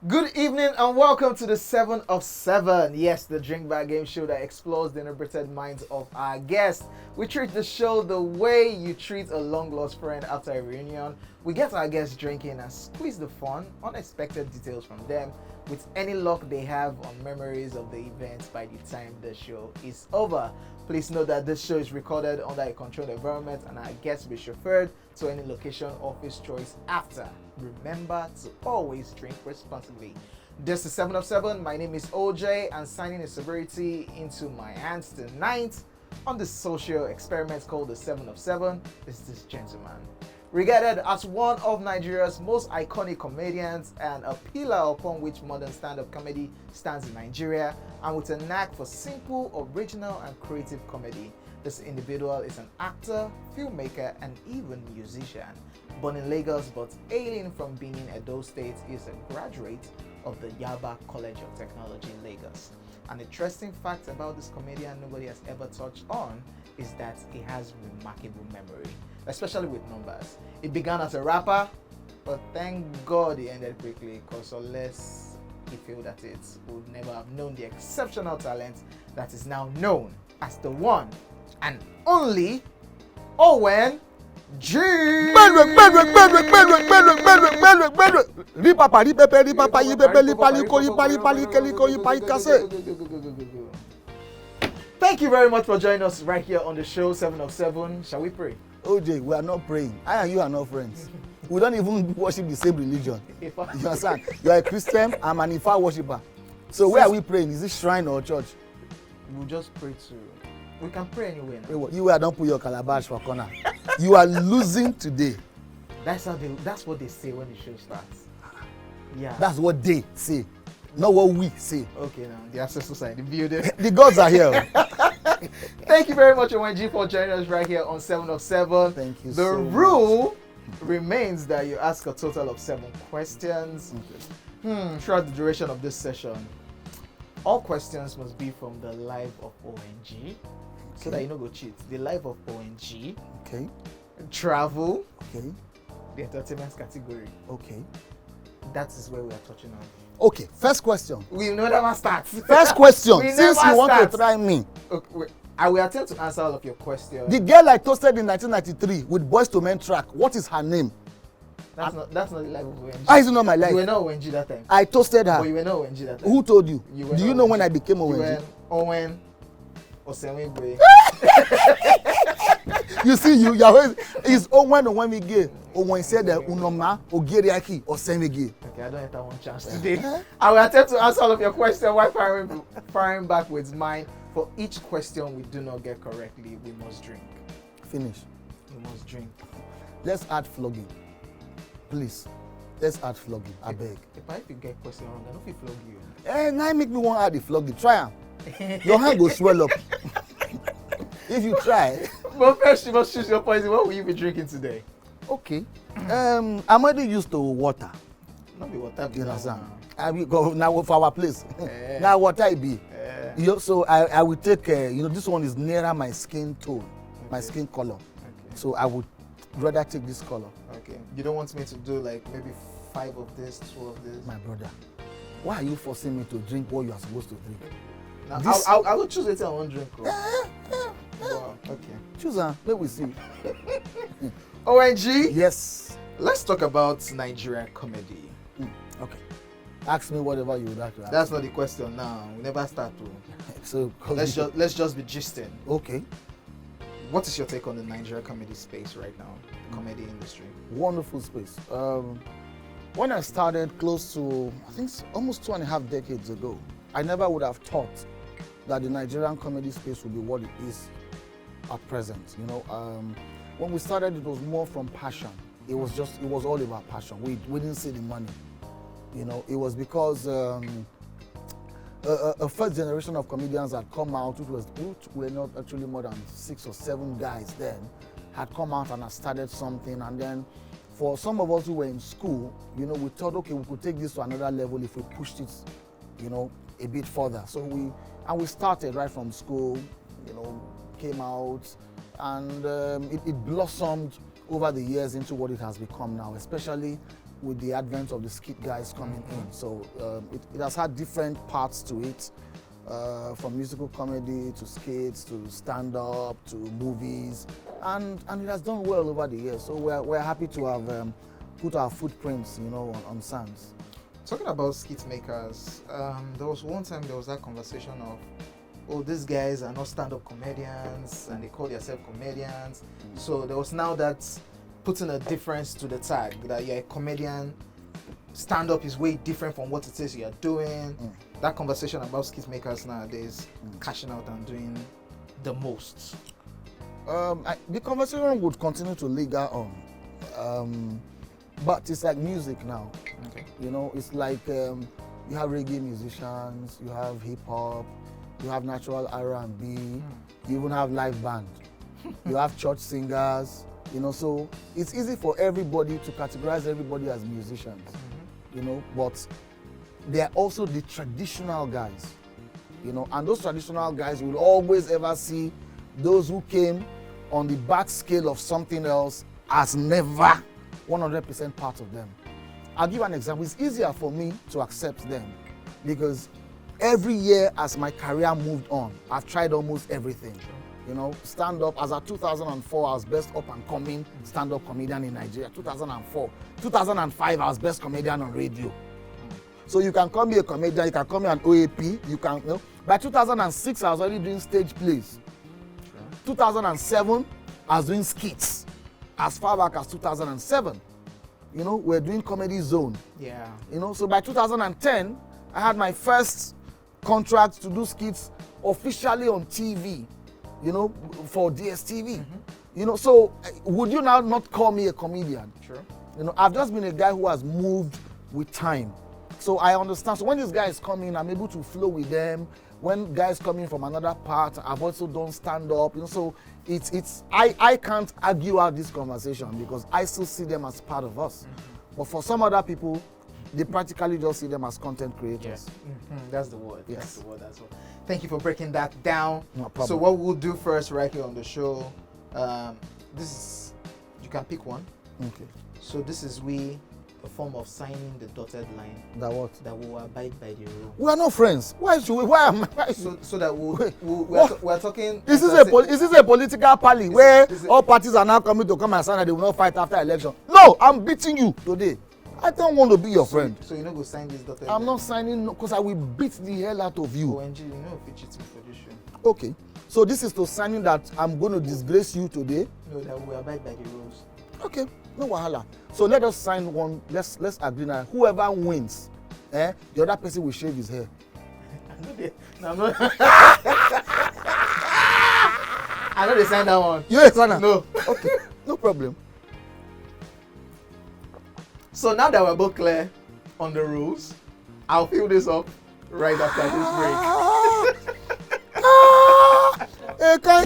Good evening and welcome to the 7 of 7. Yes, the drink bar game show that explores the inebriated minds of our guests. We treat the show the way you treat a long-lost friend after a reunion. We get our guests drinking and squeeze the fun, unexpected details from them. With any luck, they have on memories of the events by the time the show is over. Please note that this show is recorded under a controlled environment and our guests will be chauffeured to any location of his choice after. Remember to always drink responsibly. This is 7 of 7. My name is OJ and signing a sobriety into my hands tonight on this social experiment called the 7 of 7 is this gentleman. Regarded as one of Nigeria's most iconic comedians and a pillar upon which modern stand-up comedy stands in Nigeria, and with a knack for simple, original, and creative comedy, this individual is an actor, filmmaker, and even musician. Born in Lagos but hailing from Benin, Edo State, he is a graduate of the Yaba College of Technology in Lagos. An interesting fact about this comedian nobody has ever touched on is that he has remarkable memory, especially with numbers. He began as a rapper, but thank God he ended quickly, because unless he failed at it, we would never have known the exceptional talent that is now known as the one and only Owen Gee. Thank you very much for joining us right here on the show 7 of 7. Shall we pray? OJ, we are not praying. I and you are not friends. We don't even worship the same religion. You understand? You are a Christian, I'm an Ifa worshipper. So where are we praying? Is it shrine or church? We'll just pray to... We can pray anywhere now. You don't put your calabash for corner. You are losing today. That's what they say when the show starts. Yeah. That's what they say, not what we say. Okay, now the ancestors are in the building. The gods are here. Thank you very much, Owen Gee, for joining us right here on 7 of 7. Thank you The so rule remains that you ask a total of 7 questions throughout the duration of this session. All questions must be from the life of Owen Gee, so that you don't go cheat. The life of Owen Gee. Okay. Travel. Okay. The entertainment category. Okay. That is where we are touching on. Okay. First question. We never start. First question. We Since never you want start. to try me. Okay, I will attempt to answer all of your questions. The girl I toasted in 1993 with Boys to Men track. What is her name? That's not the life of Owen Gee. How is it not my life? You were not Owen Gee that time. I toasted her. But you were not Owen Gee that time. Who told you? Do you know when I became You Owen were Gee? Owen Osamwengie. You see, you are always, it's Owen Osamwengie. Owen said that Unoma Ogeriaki Osamwengie. Okay, I don't enter one chance today. I will attempt to answer all of your questions while firing back with mine. For each question we do not get correctly, we must drink. Finish. We must drink. Let's add flogging. Please. Let's add flogging. I beg. If you get question wrong, I don't feel flog you. Now make me want to add the flogging. Try am. Your hand will swell up. If you try. But first, you must choose your poison. What will you be drinking today? Okay. I'm already used to water. Not be water. You understand? I will go now for our place. Now water it be. You know, so I will take. This one is nearer my skin tone, my skin color. Okay. So I would rather take this color. Okay. You don't want me to do like maybe 5 of this, 2 of this? My brother, why are you forcing me to drink what you are supposed to drink? Now, I will choose it I won't drink. Wow. Okay. Choose her. Let me see. Owen Gee? Yes. Let's talk about Nigerian comedy. Okay. Ask me whatever you would like to ask. That's not the question now. We never start to. So let's just be gisting. Okay. What is your take on the Nigerian comedy space right now? The comedy industry. Wonderful space. When I started close to, I think almost 2.5 decades ago, I never would have thought that the Nigerian comedy space would be what it is at present. When we started, it was more from passion. It was all about passion. We didn't see the money. It was because a first generation of comedians had come out, which were not actually more than 6 or 7 guys then, had come out and had started something. And then for some of us who were in school, we thought, okay, we could take this to another level if we pushed it, a bit further. So we started right from school, came out, and it blossomed over the years into what it has become now, especially with the advent of the skit guys coming in. So it has had different parts to it, from musical comedy to skits to stand-up to movies, and it has done well over the years. So we're happy to have put our footprints, on Sands. Talking about skit makers, there was one time there was that conversation of, oh, these guys are not stand-up comedians and they call themselves comedians. So there was now that putting a difference to the tag, that you're a comedian, stand-up is way different from what it is you're doing. That conversation about skit makers nowadays, cashing out and doing the most. The conversation would continue to linger on, but it's like music now. Okay. It's like you have reggae musicians, you have hip-hop, you have natural R&B, you even have live band, you have church singers, so it's easy for everybody to categorize everybody as musicians, but they're also the traditional guys, and those traditional guys will always ever see those who came on the back scale of something else as never 100% part of them. I'll give an example. It's easier for me to accept them because every year as my career moved on, I've tried almost everything. Stand-up, as of 2004, I was best up and coming stand-up comedian in Nigeria. 2004. 2005, I was best comedian on radio. So you can call me a comedian, you can call me an OAP, you can, By 2006, I was already doing stage plays. 2007, I was doing skits. As far back as 2007, we're doing Comedy Zone. Yeah. So by 2010, I had my first contract to do skits officially on TV, for DSTV. So would you now not call me a comedian? Sure. I've just been a guy who has moved with time. So I understand. So when these guys come in, I'm able to flow with them. When guys come in from another part, I've also done stand-up. So I can't argue out this conversation because I still see them as part of us. But for some other people, they practically just see them as content creators. That's the word. Yes. That's the word. That's what. Thank you for breaking that down. No problem. So what we'll do first right here on the show, this is, you can pick one. Okay. So this is a form of signing the dotted line. That what? That will abide by the rule. We are not friends. Why should we? Why am I? So that we're talking. Is this a political party where all parties are now coming to come and sign that they will not fight after election? No, I'm beating you today. I don't want to be your friend. So you're not going to sign this dotted I'm line? not signing because I will beat the hell out of you. Owen Gee, if you're cheating for this show. Okay. So this is to signing that I'm going to disgrace you today. No, that we abide by the rules. Okay. No wahala. So let us sign one. Let's agree now. Whoever wins, the other person will shave his hair. I'm not. I know they signed that one. You ain't sign that? No. Okay. No problem. So now that we're both clear on the rules, I'll fill this up right after this break. Okay.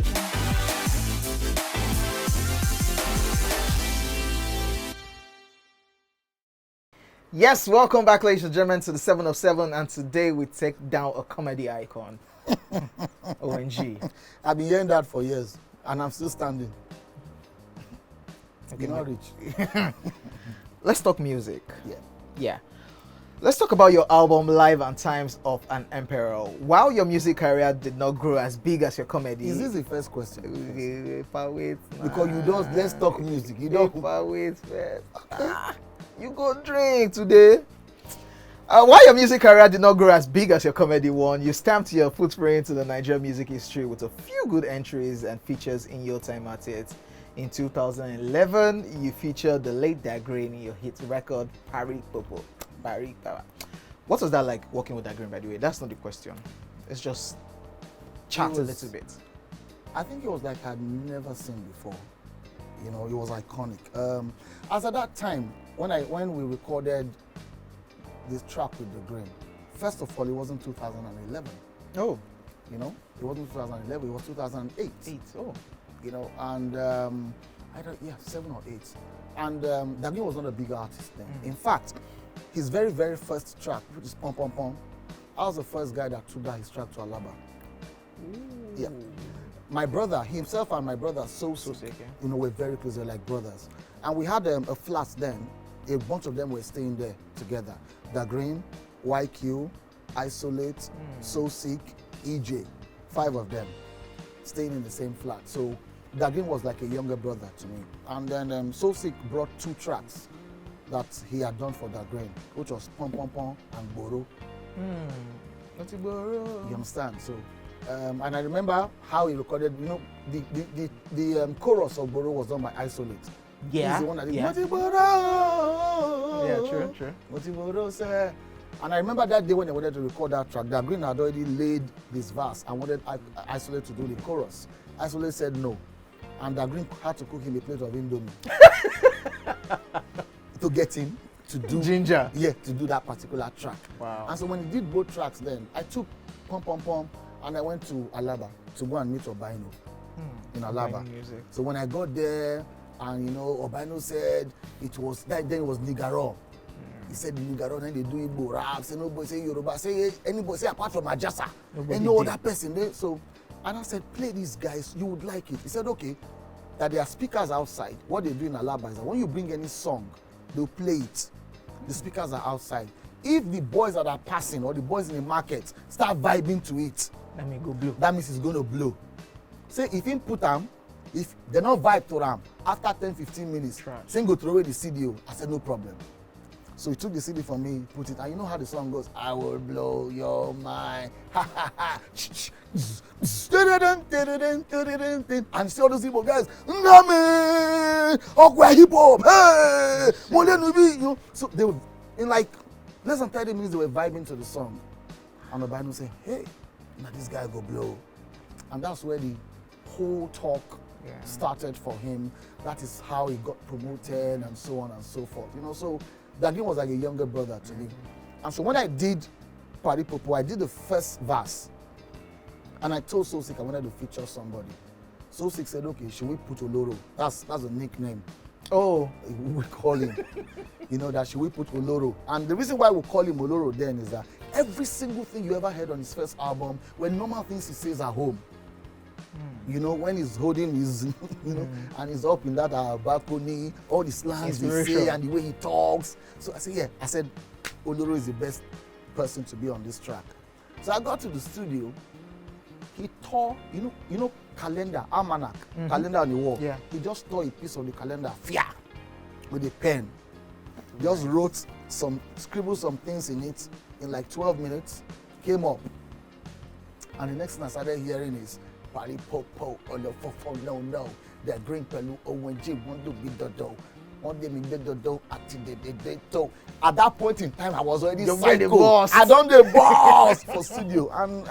Yes, welcome back, ladies and gentlemen, to the 7 of 7, and today we take down a comedy icon, Owen Gee. I've been hearing that for years, and I'm still standing. Okay, You're not rich. Let's talk music. Yeah. Let's talk about your album Life and Times of an Emperor. While your music career did not grow as big as your comedy. Is this the first question? If I wait, Because you don't. Let's talk music. You don't. If I wait first. You go drink today. While your music career did not grow as big as your comedy one, you stamped your footprint into the Nigerian music history with a few good entries and features in your time at it. In 2011, you featured the late Dagrain in your hit record, Pari Popo. Pari Power. What was that like working with Dagrain, by the way? That's not the question. It's just chat a little bit. I think it was like I'd never seen before. It was iconic. As at that time, when we recorded this track with Dagrain, first of all, it wasn't 2011. Oh. It wasn't 2011, it was 2008. Oh. And I don't, 7 or 8. And Dagrain was not a big artist then. In fact, his very, very first track, which is Pom Pom Pom, I was the first guy that took his track to Alaba. Yeah. my brother, himself and my brother, so sick, yeah. you know, we're very close, they're like brothers. And we had a flat then, a bunch of them were staying there together. The Green, YQ, Isolate, So Sick, EJ, 5 of them staying in the same flat. So the Green was like a younger brother to me. And then So Sick brought 2 tracks that he had done for the Green, which was Pom Pom Pom and Boro. What's it, Boro? You understand? So, and I remember how he recorded, you know, the chorus of Boro was done by Isolate. Yeah. He's the one that did, yeah. Moti Boro! Yeah, true. Moti Boro, sir. And I remember that day when they wanted to record that track, the Green had already laid this verse and wanted Isolate to do the chorus. Isolate said no. And the Green had to cook him a plate of Indomie to get him to do Ginger. Yeah, to do that particular track. Wow. And so when he did both tracks then, I took Pom Pom Pom and I went to Alaba to go and meet Obino in Alaba. So when I got there, and you know, Obino said it was then it was Nigaro. He said Nigaro, then they do Igbo rap, say nobody say Yoruba, say anybody say apart from Ajasa, and no other person there. So and I said, play these guys, you would like it. He said, okay, that there are speakers outside. What they do in Alaba is that when you bring any song, they'll play it. The speakers are outside. If the boys that are passing or the boys in the market start vibing to it, that means go blow. That means it's going to blow. Say if him put them, if they not vibe to them, after 10-15 minutes, say go throw away the CD. I said no problem. So he took the CD from me, put it, and you know how the song goes, I will blow your mind. Ha ha ha. And see all those Igbo guys, Ngame, Okwe hip hop, hey, you know. So they were in like less than 30 minutes they were vibing to the song. And the band say, hey, now this guy go blow. And that's where the whole talk started for him. That is how he got promoted and so on and so forth. You know, so Dagin was like a younger brother to me. And so when I did Pari Popo, I did the first verse. And I told So Sick I wanted to feature somebody. So Sick said, okay, should we put Oloro? That's a nickname. Oh. We call him. You know, that should we put Oloro? And the reason why we call him Oloro then is that every single thing you ever heard on his first album were normal things he says at home. You know, when he's holding his, you know, and he's up in that balcony, all the slangs they say and the way he talks. So I said, yeah, I said, Oloro is the best person to be on this track. So I got to the studio. He tore, you know, calendar, almanac, calendar on the wall. Yeah. He just tore a piece of the calendar, with a pen. Just wrote scribbled some things in it in like 12 minutes, came up. And the next thing I started hearing is, Pari Popo, Olofofo, no. The Green Pelu, Owen Gee, want to be dodo. One day me did dodo, at that point in time, I was already psycho. I done the boss for studio. And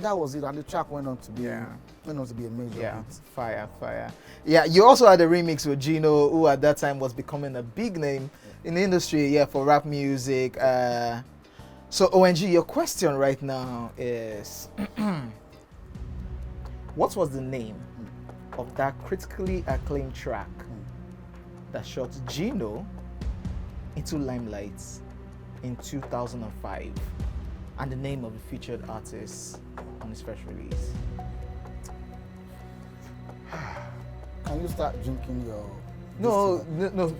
that was it. And the track went on to be a major hit. Fire. Yeah, you also had a remix with Gino, who at that time was becoming a big name in the industry, for rap music. So Owen Gee, your question right now is, what was the name of that critically acclaimed track that shot Gino into limelight in 2005, and the name of the featured artist on his first release? Can you start drinking your... No.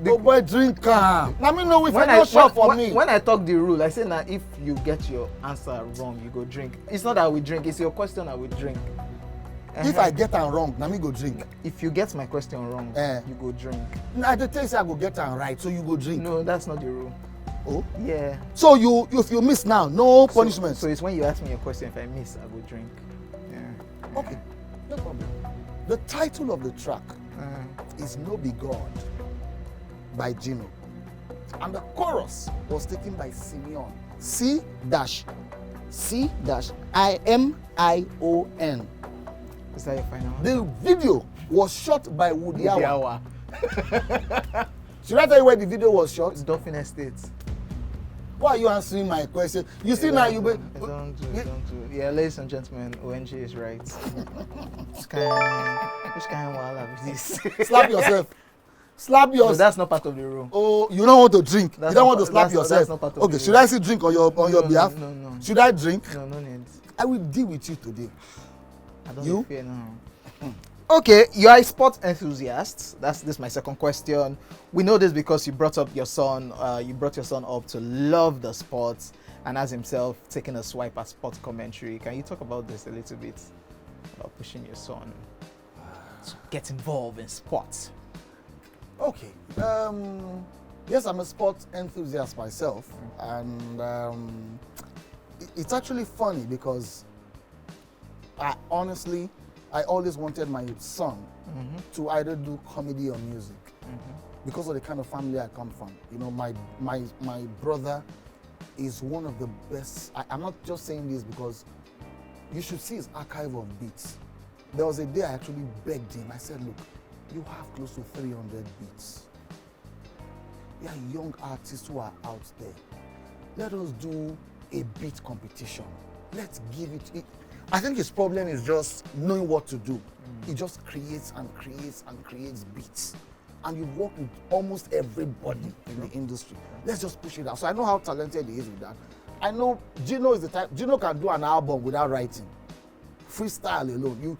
Oh boy, drink. Let me know if I not sure for me. When I talk the rule, I say now if you get your answer wrong, you go drink. It's not that we drink, it's your question that we drink. If I get am wrong, let me go drink. If you get my question wrong, you go drink. Nah, the thing say I go get am right, so you go drink. No, that's not the rule. Oh? Yeah. So if you miss now, no punishment. So it's when you ask me a question, if I miss, I go drink. Yeah. Okay, no problem. The title of the track is No Be God by Gino. And the chorus was taken by Simeon. C-I-M-I-O-N. Is that your final one? The video was shot by Woody Awa. Should I tell you where the video was shot? It's Dolphin Estate. Why are you answering my question? You see now you be... Don't do. Yeah, ladies and gentlemen, Owen Gee is right. Which kind of wahala is this? Slap yourself. No, that's not part of the rule. Oh, you don't want to drink. You don't want to slap yourself. That's not part of the rule. Should I still drink on your behalf? No. Should I drink? No need. I will deal with you today. I don't You? fear now. Okay, you are a sports enthusiast. This is my second question. We know this because you brought up your son. You brought your son up to love the sports, and as himself taking a swipe at sports commentary. Can you talk about this a little bit? About pushing your son to get involved in sports. Okay. Yes, I'm a sports enthusiast myself, and it's actually funny because I always wanted my son to either do comedy or music because of the kind of family I come from. You know, my brother is one of the best. I'm not just saying this because you should see his archive of beats. There was a day I actually begged him. I said, look, you have close to 300 beats. There are young artists who are out there. Let us do a beat competition. Let's give it. I think his problem is just knowing what to do. He just creates and creates and creates beats. And you work with almost everybody in the industry. Let's just push it out. So I know how talented he is with that. I know Gino is the type. Gino can do an album without writing. Freestyle alone.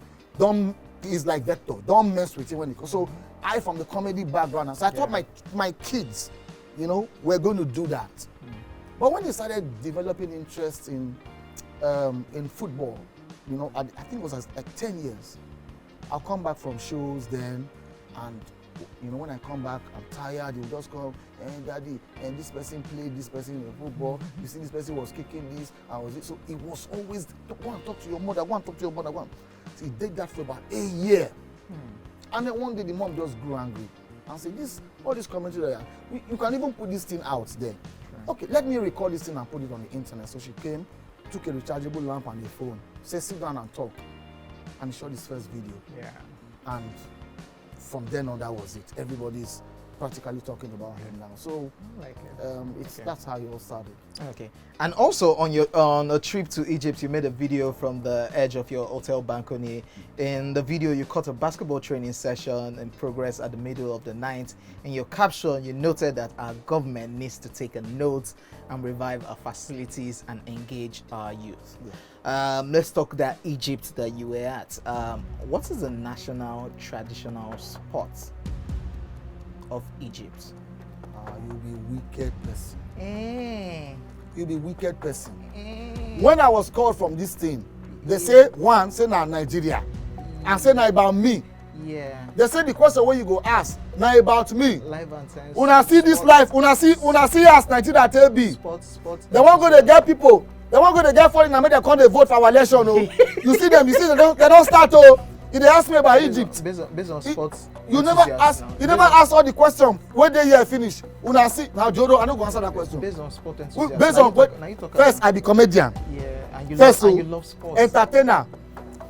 He's like Vector. Don't mess with him when he comes. So I, from the comedy background, so I thought my kids, were going to do that. But when they started developing interest in football, I think it was like 10 years. I'll come back from shows then, and when I come back, I'm tired. He'll just come, and daddy, and this person played this person in football. You see, this person was kicking this, and was it. So it was always go and talk to your mother, go and talk to your mother, go on. So he did that for about a year. And then one day the mom just grew angry and said, all this commentary, you can even put this thing out there. Okay, let me record this thing and put it on the internet. So she came, took a rechargeable lamp and a phone, said, sit down and talk. And he shot his first video. Yeah. And from then on, that was it. Everybody's practically talking about him now. So that's how it all started. Okay. And also on a trip to Egypt, you made a video from the edge of your hotel balcony. In the video, you caught a basketball training session in progress at the middle of the night. In your caption, you noted that our government needs to take a note and revive our facilities and engage our youth. Yeah. Let's talk that Egypt that you were at. What is the national traditional sport of Egypt? You'll be a wicked person. You'll be a wicked person. When I was called from this thing, they say now Nigeria, and say now about me. Yeah. They say the question where you go ask now about me. Life and science. Una see this life. Una see as Nigeria tell be. Sports. They won't go to get people. They won't go to get foreign and make them come to vote for our election. Oh. You see them. They don't start. Oh. If they ask me about Egypt, based on sports, you never ask all the questions when they here finish. Una see now, Jodo, I don't go answer that question. Based on sport enthusiasm. Based on what? First, I be comedian. Yeah, and you love sports. Entertainer.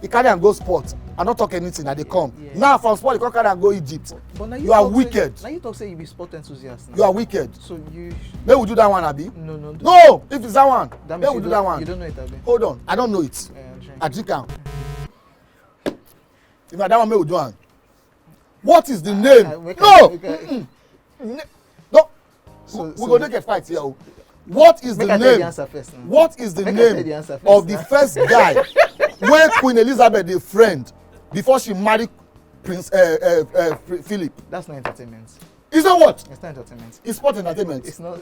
You carry and go sport. I don't talk anything. They come. Yeah. Now from sport, you carry and go Egypt. You are wicked. Now you talk say you be sport enthusiast. Now. You are wicked. So you. They will do that one, Abi. No. No, if it's that one, they will do that one. You don't know it, Abi. Hold on, I don't know it. I drink am. If that one, may do one. What is the name? No. No. We go take a fight here. What is the name? What is the name of the first guy when Queen Elizabeth, the friend, before she married Prince Philip? That's not entertainment. Is that what? It's not entertainment. It's sport entertainment. It's not.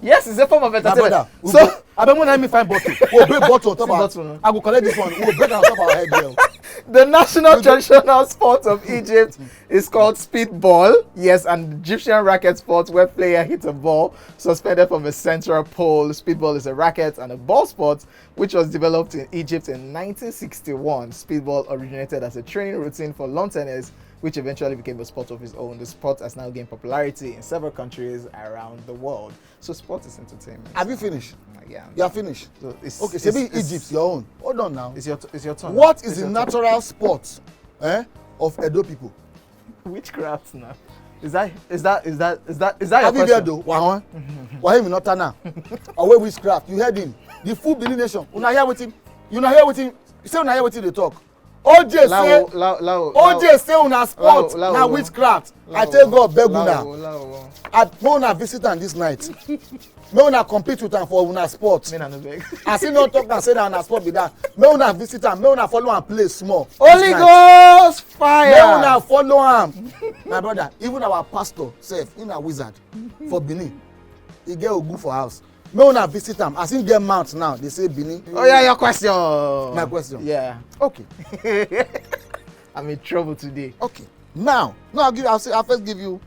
Yes, it's a form of entertainment. Brother, so I don't want to find bottle. We'll break bottle on top of our. I will collect this one. We'll break it on top of our head, girl. The national traditional sport of Egypt is called speedball. Yes, an Egyptian racket sport where player hits a ball suspended from a central pole. Speedball is a racket and a ball sport which was developed in Egypt in 1961. Speedball originated as a training routine for lawn tennis, which eventually became a sport of its own. The sport has now gained popularity in several countries around the world. So sport is entertainment. Have you finished? Yeah. You are finished? So okay, so be Egypt, your own. Hold on now. It's your turn. What is the natural sport of Edo people? Witchcraft now. Is that your Have you question? heard though? Why him not now? Away witchcraft. You heard him. The full Benin nation. Una hear with him. You say una hear with him they talk. OJ say Lao. say una sport na witchcraft. I tell God beg una. I una visit am this night. May una compete with am for una sport. As he no talk and say na una sport be that. May una visit am, may una follow am play small. Holy Ghost fire. May una follow am. My brother, even our pastor sef, he na wizard for Benin. He get Ogun for house. May una visit am. As he get mount now, they say Benin. Oh yeah, your question. My question. Yeah. Okay. I'm in trouble today. Okay. Now, I'll first give you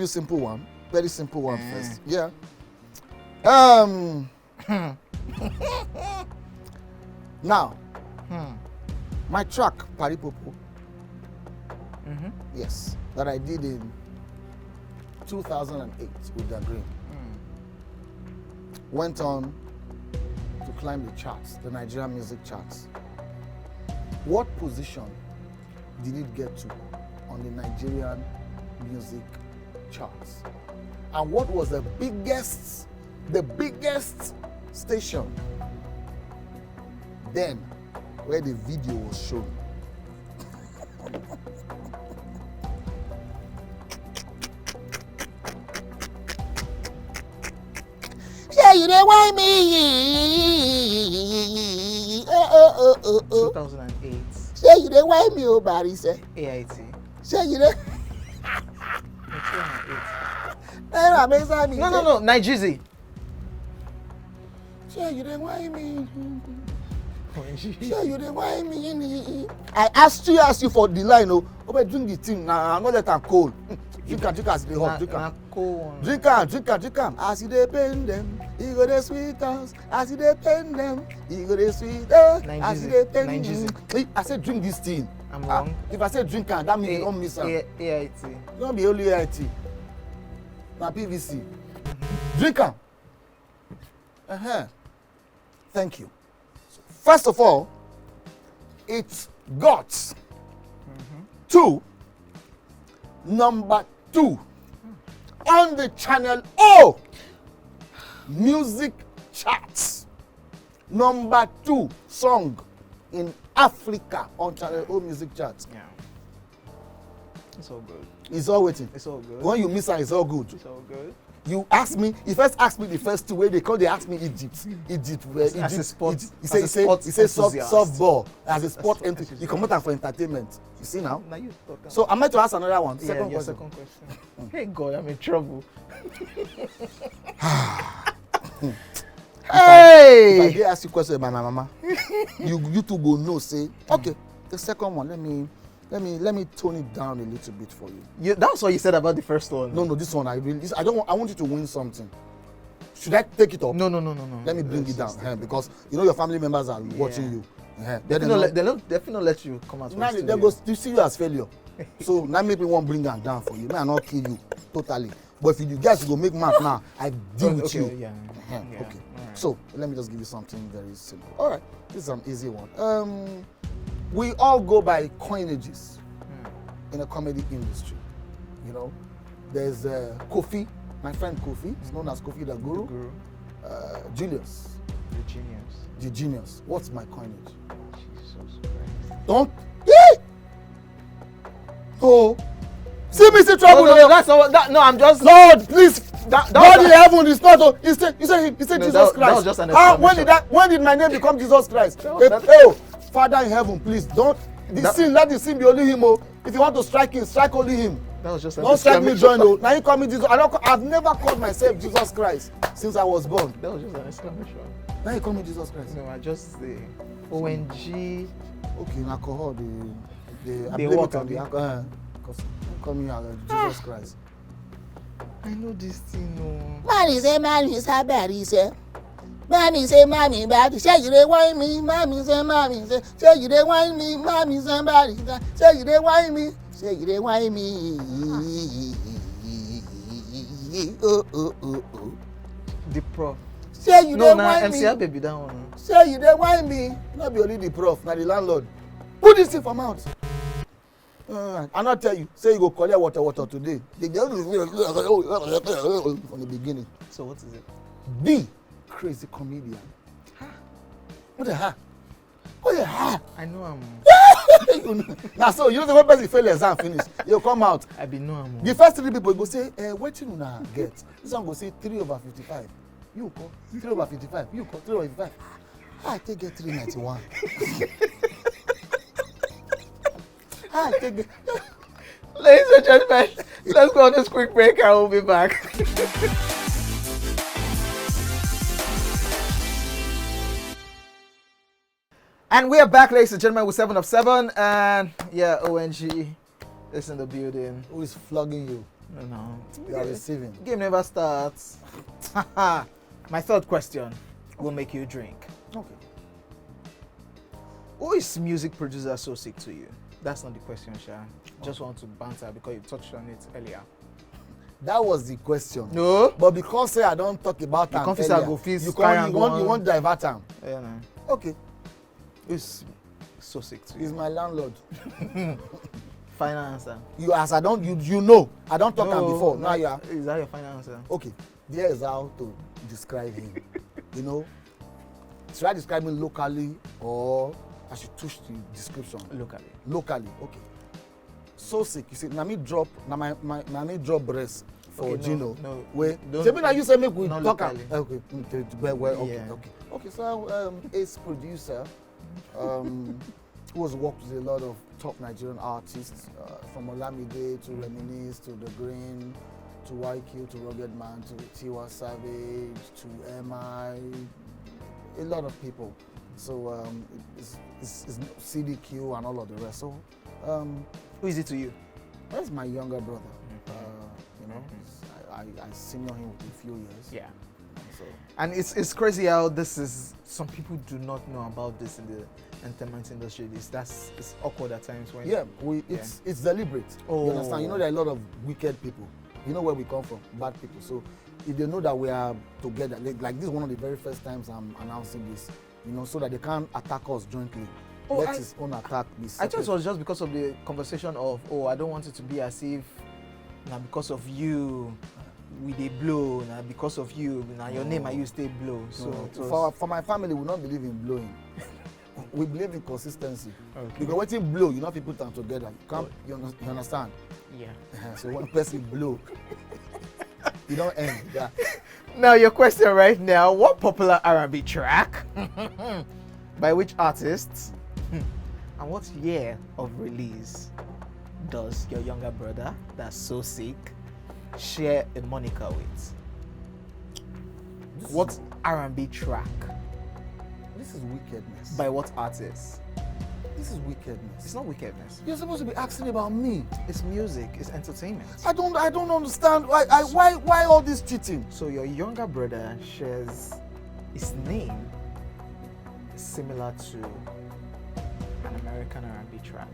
simple one. Very simple one first. Yeah. Now, my track Paripopo. Yes, that I did in 2008 with the Green. Went on to climb the charts, the Nigerian music charts. What position did it get to on the Nigerian music charts? And what was the biggest station then where the video was shown? Yeah, you know why me? 2008. Yeah, you know why me, oh, Barry say. AIT. Yeah, you know. 2008. No, Nigeria. Yeah, you know why me? Yeah, you know why me? I asked you for the line, oh, but drink the thing now. I'm not let am cold. Drink as they hot. Drink am. As you dey pain them, you go dey sweet us. As you dey pain them, you go dey sweet us. As you dey pain them. I said drink this thing. I'm wrong. If I say drink am, that means you don't miss am. AIT. Don't be only AIT. Na PVC. Drink am. Thank you. So, first of all, it's got to number 2 on the channel O music charts. Number 2 song in Africa on channel O music charts. Yeah. It's all good. It's all waiting. It's all good. When you miss her, it's all good. It's all good. You ask me, you first ask me the first 2 where they ask me Egypt. As a sport, he say softball as a sport entry. You come out for entertainment. You see now? Now you talk. So I'm meant to ask another one. Second question. Hey God, I'm in trouble. If I did ask you question about my mama, you two will know. Say okay. The second one, let me tone it down a little bit for you. That's what you said about the first one. No, this one I want you to win something. Should I take it up? No. Let me bring it down because you know your family members are watching you. They'll definitely let you come out. Now they go to see you as failure. So now maybe won't bring them down for you. May I not kill you totally. But if you guys go make math now, I deal with you. Yeah. Okay. Right. So let me just give you something very simple. All right, this is an easy one. We all go by coinages in the comedy industry. You know, there's Kofi, my friend Kofi, he's known as Kofi the Guru. Julius. The genius. What's my coinage? Jesus Christ. Don't. Oh. See me see trouble. No, that's not that. No, I'm just. Lord, please. God in heaven is not. He said Jesus Christ. That was just an exclamation. When did my name become Jesus Christ? Father in heaven, please don't. Let the sin be only him. Oh. If you want to strike him, strike only him. That was just an don't strike me, join. Oh. Now you call me Jesus. I've never called myself Jesus Christ since I was born. That was just an exclamation. Now you call me Jesus Christ. No, I just say Owen Gee. Okay, in alcohol, they work on the alcohol. Call me Jesus Christ. I know this thing, no. Mommy say, Barry say. Mommy say, Barry say, you dey whine me. Mommy say, you dey whine me. Mommy say, Barry say, you dey whine me. Say, you dey whine me. Oh. The prof. Say, you dey whine me. MC baby, that one. Say, you dey whine me. Not be only the prof, not the landlord. Put this thing for mouth. I not tell you. Say you go collect water today. From the beginning. So what is it? Be crazy comedian. What the heck? What the heck? I know I'm. Now, so you know the way person fail exam finish, you come out. I be no am. The first 3 people go say, what you una get? This one go say 3/55. You call 3/55. You call 3/55. I take get 391. I take get. Ladies and gentlemen, let's go on this quick break and we'll be back. And we are back, ladies and gentlemen, with 7 of 7. And yeah, Owen Gee is in the building. Who is flogging you? No. You are receiving. Game never starts. My third question will make you drink. Okay. Who is music producer so sick to you? That's not the question, Sha. Just want to banter because you touched on it earlier. That was the question. No. But because say I don't talk about the am confessor earlier, go feast, you want divert am. Yeah, no. Okay. Who's so sick to you? He's my landlord. Final answer. You as I don't you know I don't talk am before. Now you are. Is that your final answer? Okay. There is how to describe him. You know, should I describe him locally or I should touch the description? Locally. Locally, okay. So sick. You see, na me drop breast for okay, Gino. No. Wait. Don't. Maybe now you say make we Not talk. locally. Okay. Well, okay. Yeah. Okay. Okay. So ace producer, who has worked with a lot of top Nigerian artists, from Olamide to Reminisce to The Green, to YQ to Rugged Man to Tiwa Savage to MI, a lot of people. So it's CDQ and all of the rest. So Who is it to you? that's my younger brother. You know, I senior him with a few years. Yeah. So And it's crazy how this is. Some people do not know about this in the entertainment industry. It's awkward at times when. yeah, it's deliberate. Oh. You understand? You know there are a lot of wicked people. You know where we come from, bad people. So if they know that we are together, like this is one of the very first times I'm announcing this. You know, so that they can't attack us jointly. Let his own attack be separate. I thought it was just because of the conversation of, I don't want it to be as if now because of you we dey blow, now because of you now your name I use stay blow. So for my family, we don't believe in blowing. We believe in consistency. Okay. Because when you blow, you know people put them together. You can't. You understand? Yeah. So one person blow, you don't end. Yeah. Now your question right now: what popular R&B track by which artist and what year of release does your younger brother, that's so sick, share a moniker with? What R&B track This is wickedness. by what artist? This is wickedness. It's not wickedness. You're supposed to be asking about me. It's music. It's entertainment. I don't understand why all this cheating. So your younger brother shares his name is similar to an American R&B track.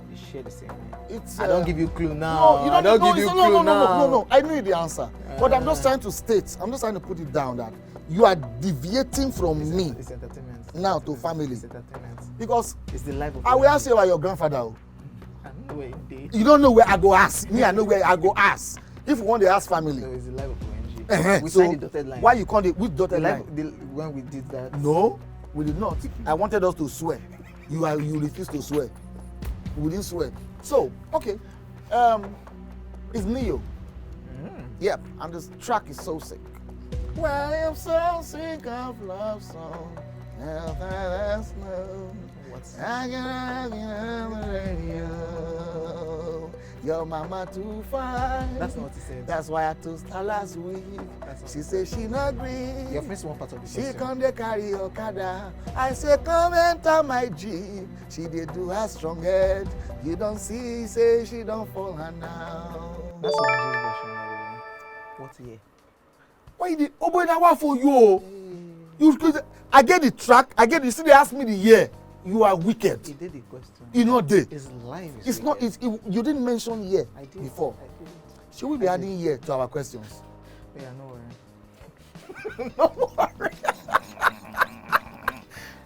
They share the same name. It's I don't give you clue now. No, you don't I don't no, give you no, clue no, now. no. I know the answer. But I'm just trying to state. I'm just trying to put it down that you are deviating from me It's entertainment. now to family. It's entertainment. Because It's the life of. I will ask you about your grandfather. Oh. I know where it did. You don't know where I go ask. Me, I know where I go ask. If you want to ask family. So it's the life of Owen Gee. We So signed the dotted line. why you can't with The dotted life, line? when we did that. No, we did not. I wanted us to swear. You refused to swear. We didn't swear. So, okay. It's Neo. Yep, and this track is so sick. Well, I'm so sick of love song. That's no. What's I got on the radio. Your mama too fine. That's not what he said. That's why I told her last week. That's She said she not agree. You've missed one part of the She question. come dey carry Okada. I say come enter my Jeep. She dey do her strong head. You don't see, say she don't fall her now. That's Owen Gee's version, by the way. What year? Why you dey? Oh boy, that one for you. You, I get the track. I get. You see, they ask me the year. You are wicked. He did the question. You know they. His life is It's not. wicked. You didn't mention year I did. before. I did. Should we be adding year to our questions? Yeah, no worry. No worry.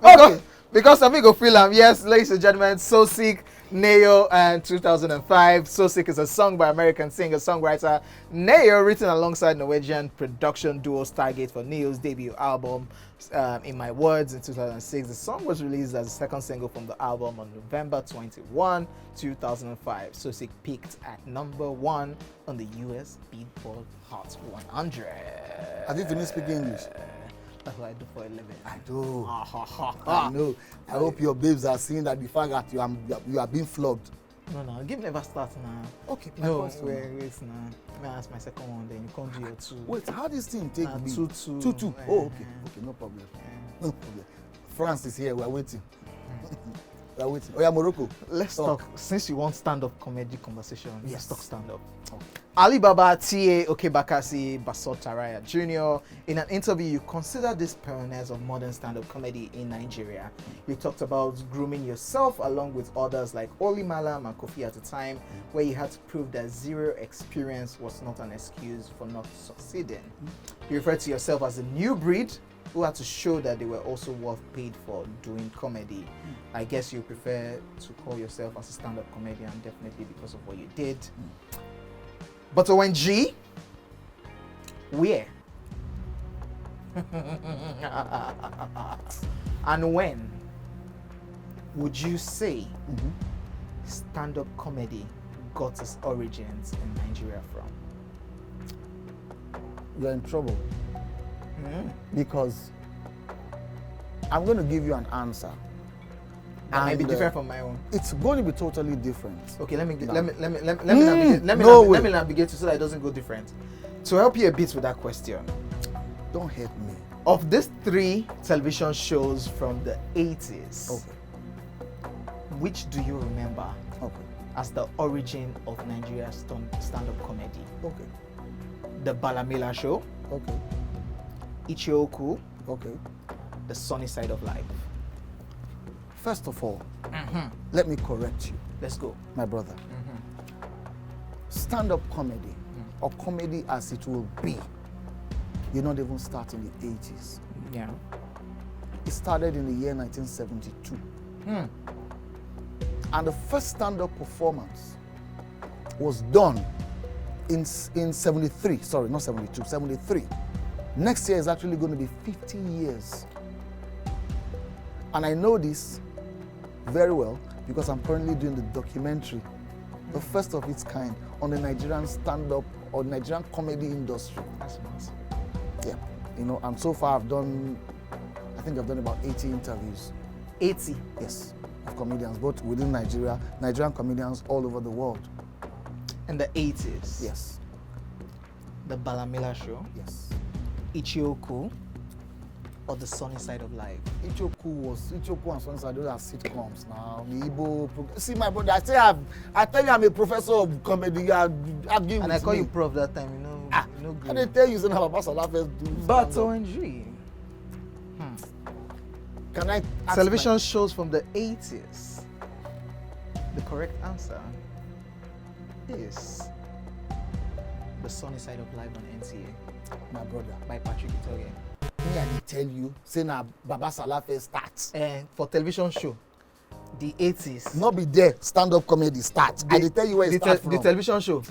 Okay. Because some people feel yes, ladies and gentlemen, so sick Nayo and 2005. So Sick is a song by American singer-songwriter Nayo, written alongside Norwegian production duo Stargate for Neo's debut album, In My Words, in 2006. The song was released as the second single from the album on November 21, 2005. So Sick peaked at #1 on the US Billboard Hot 100. Have you finished speaking English? That's what I do for a living. I do. I know. I hope your babes are seeing that the fact that you are being flogged. No, give never start now. Okay, No, wait now. Let me ask my second one, then you can't do your two. Wait, how this thing take me? 2-2. 2-2. Oh, okay, no problem. No problem. France is here. We are waiting. We are waiting. Oh yeah, Morocco. Let's talk. Since you want stand-up comedy conversation, yes. Let's talk stand-up. Okay. Alibaba T.A. Okebakasi Basotaraya Jr. In an interview, you consider this pioneers of modern stand-up comedy in Nigeria. You talked about grooming yourself along with others like Oli Malam and Kofi at the time, where you had to prove that zero experience was not an excuse for not succeeding. You referred to yourself as a new breed who had to show that they were also worth paid for doing comedy. I guess you prefer to call yourself as a stand-up comedian, definitely because of what you did. But Owen Gee, where? And when would you say stand-up comedy got its origins in Nigeria from? You're in trouble. Because I'm going to give you an answer. That might be different from my own. It's going to be totally different. Okay, let me No navigate so that it doesn't go different. To help you a bit with that question, don't hate me. Of these 3 television shows from the 80s, Okay. which do you remember Okay. as the origin of Nigeria's stand-up comedy? Okay. The Balamila Show, Okay. Ichioku, Okay. The Sunny Side of Life. First of all, let me correct you, Let's go. my brother. Stand-up comedy, or comedy as it will be, did not even start in the 80s. Yeah. It started in the year 1972. And the first stand-up performance was done in 73. Sorry, not 72, 73. Next year is actually going to be 50 years. And I know this very well because I'm currently doing the documentary, the first of its kind, on the Nigerian stand-up or Nigerian comedy industry. That's nice. Yeah, and so far I think I've done about 80 interviews. 80? Yes, of comedians, both within Nigeria, Nigerian comedians all over the world. In the 80s? Yes. The Balamila Show, Yes. Ichioku, or The Sunny Side of Life? Ichioku and Sunny Side, those are sitcoms now. The Igbo. See, my brother, I tell you I'm a professor of comedy. You are arguing And with I call me. you prof that time, And they tell you, Baba Salah first do But stand-up. Owen Gee. Can I ask Television shows from the 80s. The correct answer is The Sunny Side of Life on NTA my brother, by Patrick Itoge. me I dey tell you, say na Baba Salah first start. For television show, the 80s. Not be there, stand-up comedy start. I dey tell you where it start from. The television show.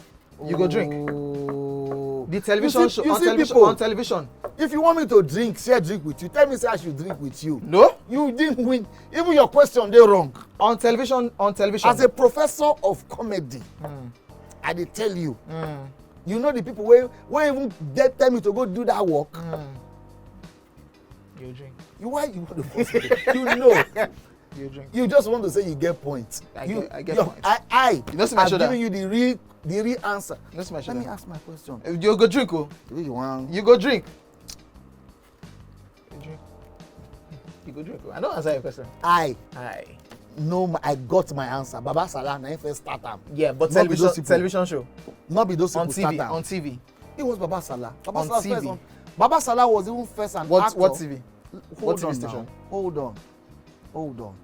You go drink. Oh. The television show on television. If you want me to drink, share drink with you. Tell me say I should drink with you. No. You didn't win. Even your question dey wrong. On television. As a professor of comedy, I dey tell you. You know the people wey even tell me to go do that work. You drink. Why you want to force me? You know. You drink. You just want to say you get points. I get points. I'm giving you the real answer. Let me ask my question. You go drink, oh. You want? You go drink. You drink. You go drink. Oh. I don't answer your question. I got my answer. Baba Salah na him first start am. Yeah, but Not be those people. television show. Not be those people On start TV. am. On TV. It was Baba Salah. Baba On Salah TV. First Baba Salah was even first an actor. What TV? Hold TV on station? now. Hold on.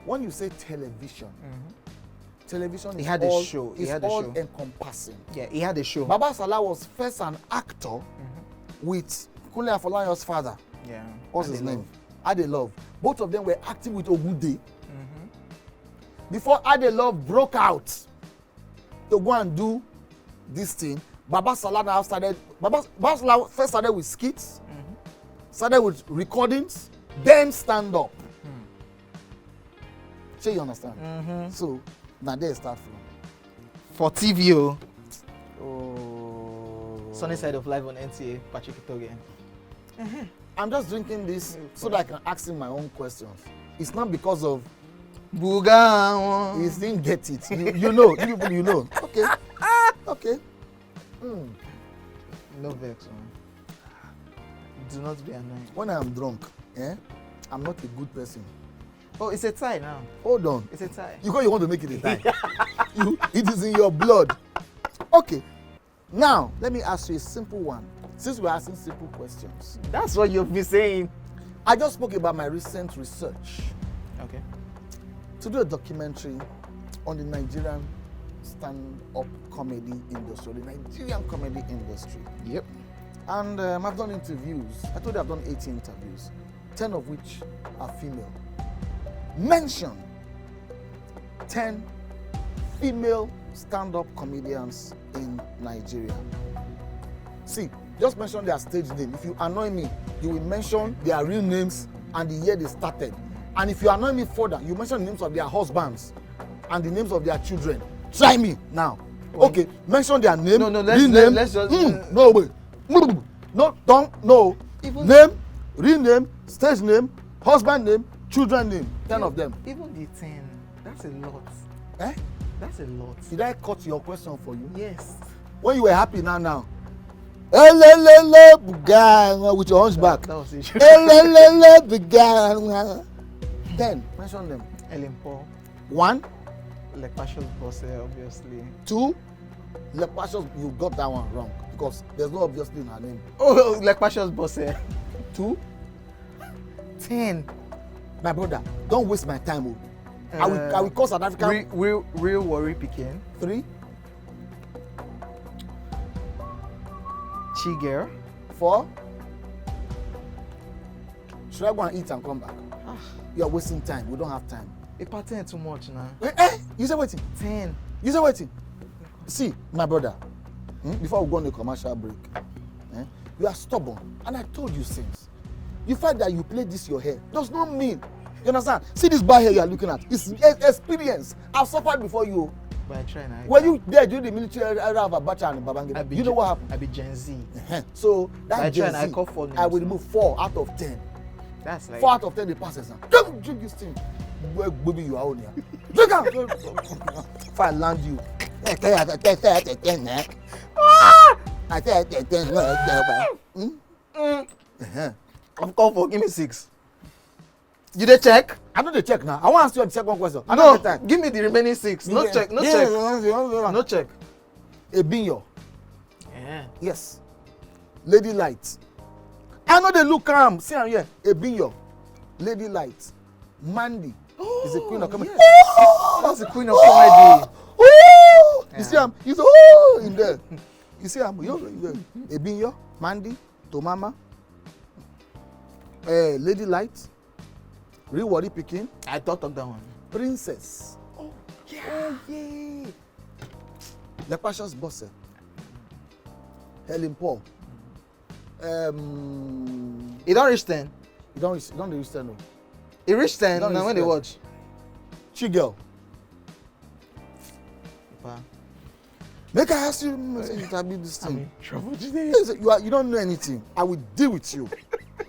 When you say television, television He is had a all, show. He is had a all show. encompassing. Yeah, he had a show. Baba Salah was first an actor with Kunle Afolayan's father. Yeah. What's his name? Adelove. Both of them were acting with Ogude. before Adelove broke out to go and do this thing, Baba Salah now started. Baba Salah first started with skits, started with recordings, then stand up. So you understand? So now there start from. For TV, Oh. Sunny Side of Life on NTA, Patrick Itoge. I'm just drinking this so that I can ask him my own questions. It's not because of Buga. he didn't get it. You know, you people, you know. Okay. Okay. No vex, man. Do not be annoyed. When I'm drunk, I'm not a good person. Oh, it's a tie now. Hold on. It's a tie. You want to make it a tie. It is in your blood. Okay. Now, let me ask you a simple one. Since we're asking simple questions. That's what you've been saying. I just spoke about my recent research Okay. to do a documentary on the Nigerian stand-up comedy industry, the Nigerian comedy industry. Yep. And I've done interviews. I told you I've done 18 interviews, 10 of which are female. Mention 10 female stand-up comedians in Nigeria. See, just mention their stage name. If you annoy me, you will mention their real names and the year they started. And if you annoy me further, you mention the names of their husbands and the names of their children. Try me now. Okay, mention their name. No, real name. let's just. No, wait. No, don't, no. Even name, real name, stage name, husband name, children name. 10 of them. Even the 10. That's a lot. Eh? That's a lot. Did I cut your question for you? Yes. When you were happy now. Elelele buga with your hunchback. That was it. Elelele buga. 10. Mention them. Ellen Paul. 1, Like Passion's boss, obviously. 2. Lepashos, you got that one wrong because there's no obviously in her name. Oh, like Passion's boss. 2. 10. My brother, don't waste my time. I will call South Africa. Real worry picking. 3. Chigger. 4. Should I go and eat and come back? You are wasting time. We don't have time. A pattern too much now. You say waiting. 10. You say waiting. See, my brother, before we go on the commercial break, you are stubborn. And I told you since. You find that you play this your hair does not mean. You understand? See this bad hair you are looking at. It's experience. I've suffered before you. But I try now. Were you there during the military era of Abacha and Babangida? You know what happened? I be Gen Z. So that Gen Z, I call 4 names. I will remove 4 out of 10. That's like 4 out of 10 they passes now. Don't drink this thing. Where baby you are on here? Drink out. If I land you. I I'm called for. Give me 6. You dey check? I know the check now. I want to ask you the second question. No, give me the remaining 6. No check. No check. No check. Ebinyo. Yeah. Yes. Lady Light. I know they look calm. See, I'm here. Ebinyo. Lady Light. Mandy is the queen of comedy. Yes. Oh, that's the queen of comedy. Oh! Yeah. You see him? He's in there. You see him? Ebinyo, Mandy, Tomama, Lady Light, Real Worry Pikin. I thought of that one. Princess. Oh yeah. Lepashos Bosse. Helen Paul. It don't reach 10. You don't reach 10 no. It reach 10 now when they watch. Chigel. Make I ask you this thing. I'm in trouble today. You don't know anything. I will deal with you.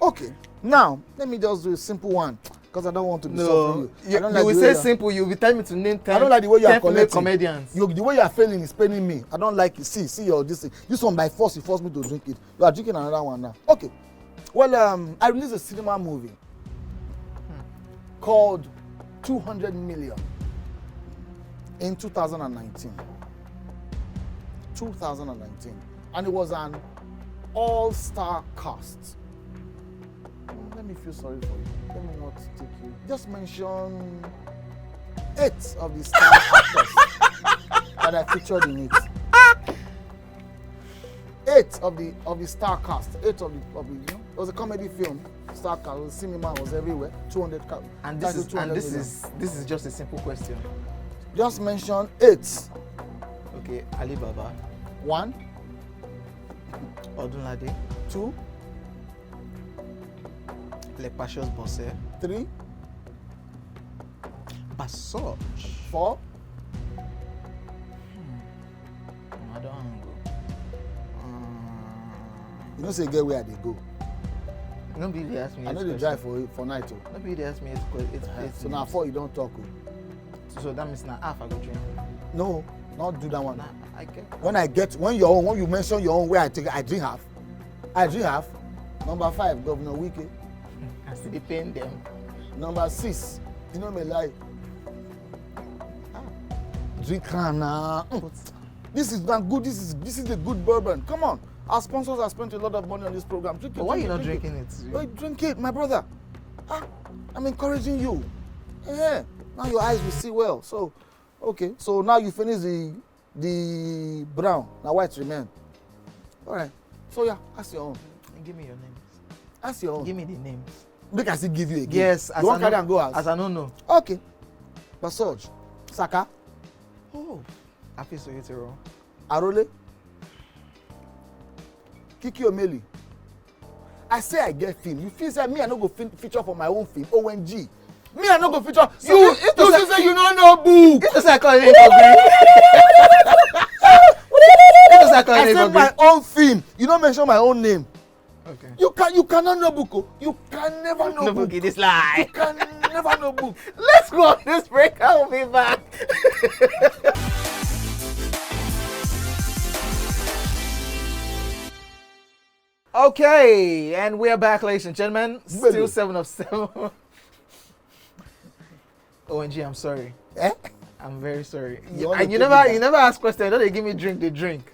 Okay. Now, let me just do a simple one. Because I don't want to be suffering you. You will say simple, you will tell me to name 10. I don't like the way you are collecting. Comedians. The way you are failing is paining me. I don't like it. See your this thing. This one by force, you force me to drink it. You are drinking another one now. Okay. Well, I released a cinema movie called 200 Million in 2019. 2019. And it was an all-star cast. Let me feel sorry for you. Let me not take you. Just mention 8 of the star actors that I featured in it. 8 of the star cast. 8 of the it was a comedy film. Star cast, it was cinema, was everywhere. 200 cast. And this is just a simple question. Just mention 8. Okay, Alibaba, 1, Odunlade, 2, Lepasios Bosse, 3, Basoj. 4. I don't want to go. You know say get where they go. Nobody asked me. I know they drive for night. Oh. Nobody asked me. It's So now 4 you don't talk. Oh. So that means now half I go drink. No, not do that one. Nah, I get. When you mention your own where I drink half. I drink half. Number 5, Governor Wike. I still paying them. Number 6, you know me lie. Drink now. This is not good. This is a good bourbon. Come on. Our sponsors have spent a lot of money on this program. Drink it. But why are you not drinking it? Oh, drink it, my brother. I'm encouraging you. Yeah. Now your eyes will see well. So, okay. So now you finish the brown. Now white remain. All right. So yeah, ask your own. Give me your names. Ask your own. Give me the names. Make I still give you again. Yes. You want carry and go out? As I don't know. Okay. Basoj. Saka. Oh. I feel so hetero. Arole. Kiki Omeli. I say I get film. You feel say me I no go feature for my own film. Owen Gee. Me I no go feature. So you say you no know book. It was like calling it I said my own film. You don't mention my own name. Okay. You cannot know book. Oh. You can never know No book. book in this lie. You can never know book. Let's go on this break. I will be back. Okay, and we are back, ladies and gentlemen. Still 7 of 7. Owen Gee, I'm sorry. Eh? I'm very sorry. You You never ask questions. Don't they give me drink? They drink.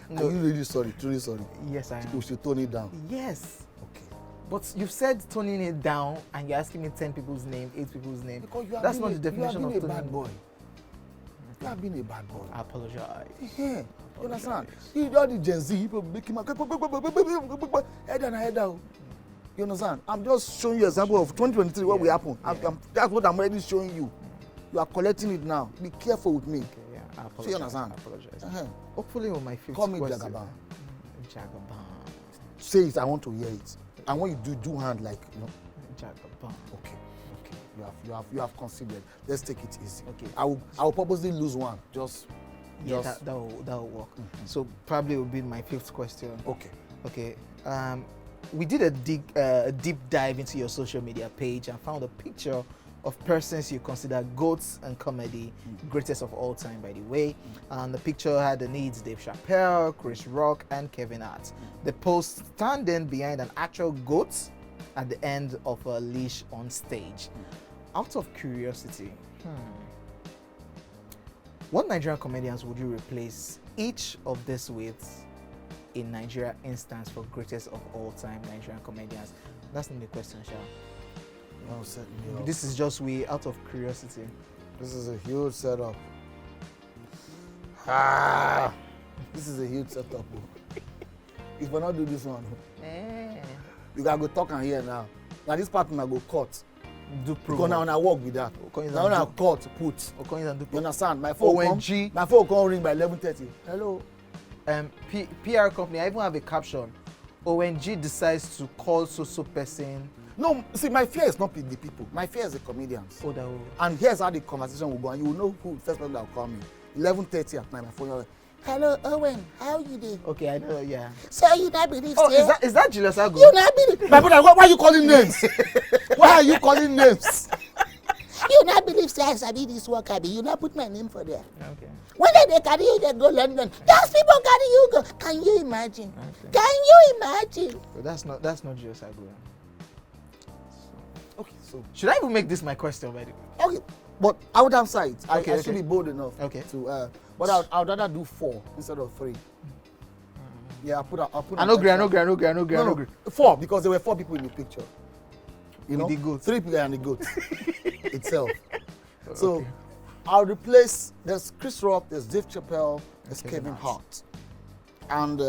No. Are you really sorry? Truly sorry? Yes, I am. We should tone it down. Yes. Okay. But you've said toning it down, and you're asking me 10 people's name, 8 people's name. Because That's not the definition of you have been toning. a bad boy. You have been a bad boy. I apologize. Yeah. You understand? You all the Gen Z people making my head down, head down. You understand? I'm just showing you an example of 2023 what will happen. That's what I'm already showing you. You are collecting it now. Be careful with me. Okay, yeah, I apologize. So you understand? I apologize. Hopefully on my fifth Call me question. Jagaban. Jagaban. Say it, I want to hear it. And when you do hand like, you know. Jagaban. Okay. You have considered. Let's take it easy. Okay. I will purposely lose one. Yeah, that will work. Mm-hmm. So probably will be my 5th question. Okay. We did a deep dive into your social media page and found a picture of persons you consider goats and comedy, greatest of all time, by the way. And the picture had the needs Dave Chappelle, Chris Rock, and Kevin Hart. The post standing behind an actual goat at the end of a leash on stage. Out of curiosity, what Nigerian comedians would you replace each of this with in Nigeria instance for greatest of all time Nigerian comedians? That's not the question, Sha. No, set me up. This is just way out of curiosity. This is a huge setup. This is a huge setup. If we not do this one, you gotta go talk and hear now. Now this part I go cut. Do because now I work with that. Now I cut, put. You understand? My phone come ring by 11:30. Hello. PR company, I even have a caption. Owen Gee decides to call so person. No, see, my fear is not the people. My fear is the comedians. Oh, that will. And here's how the conversation will go. And you will know who the first person that will call me. 11:30 at night, my phone will like, hello, Owen, how you doing? Okay, I know, yeah. So you not believe? Oh, is that Julius Agu? You not believe? My brother, why are you calling names? Why are you calling names? You not believe say I sabi this work, Abi. You not put my name for there. Okay. When they carry you, they go London. Those people carry you go. Can you imagine? Okay. Can you imagine? So that's not Julius Agu. Okay, so should I even make this my question, by the way? Okay, but I would answer it. I should be bold enough. Okay. To but I would rather do 4 instead of 3. Yeah, I'll put. I no agree. 4 because there were 4 people in the picture. You know, the goat. 3 people and the goat itself. So I'll replace. There's Chris Rock, there's Dave Chappelle, there's Kevin Hart, and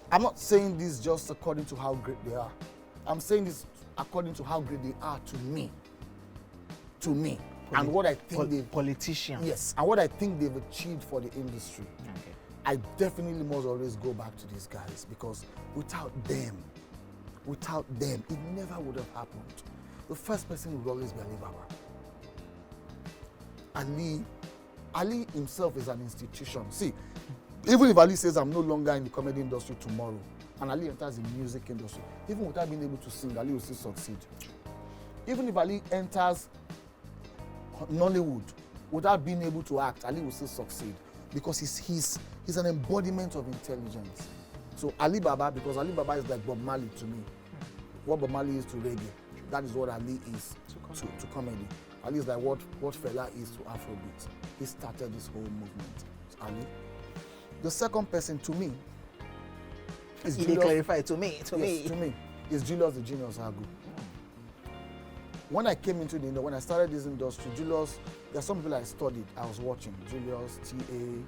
I'm not saying this just according to how great they are. I'm saying this according to how great they are to me. To me. and what I think politicians. Yes, and what I think they've achieved for the industry. Okay. I definitely must always go back to these guys because without them, it never would have happened. The first person would always be Ali Baba. Ali himself is an institution. See, even if Ali says I'm no longer in the comedy industry tomorrow, and Ali enters the music industry, even without being able to sing, Ali will still succeed. Even if Ali enters Nollywood without being able to act, Ali will still succeed because he's an embodiment of intelligence. So Ali Baba, because Ali Baba is like Bob Marley to me. What Bob Marley is to reggae, that is what Ali is to comedy. Ali is like what Fela is to Afrobeat. He started this whole movement. It's Ali. The second person to me is You clarify to me. To me, is Julius the Genius Agu. When I came into the industry, when I started this industry, Julius, there are some people I studied, I was watching. Julius, T.A.,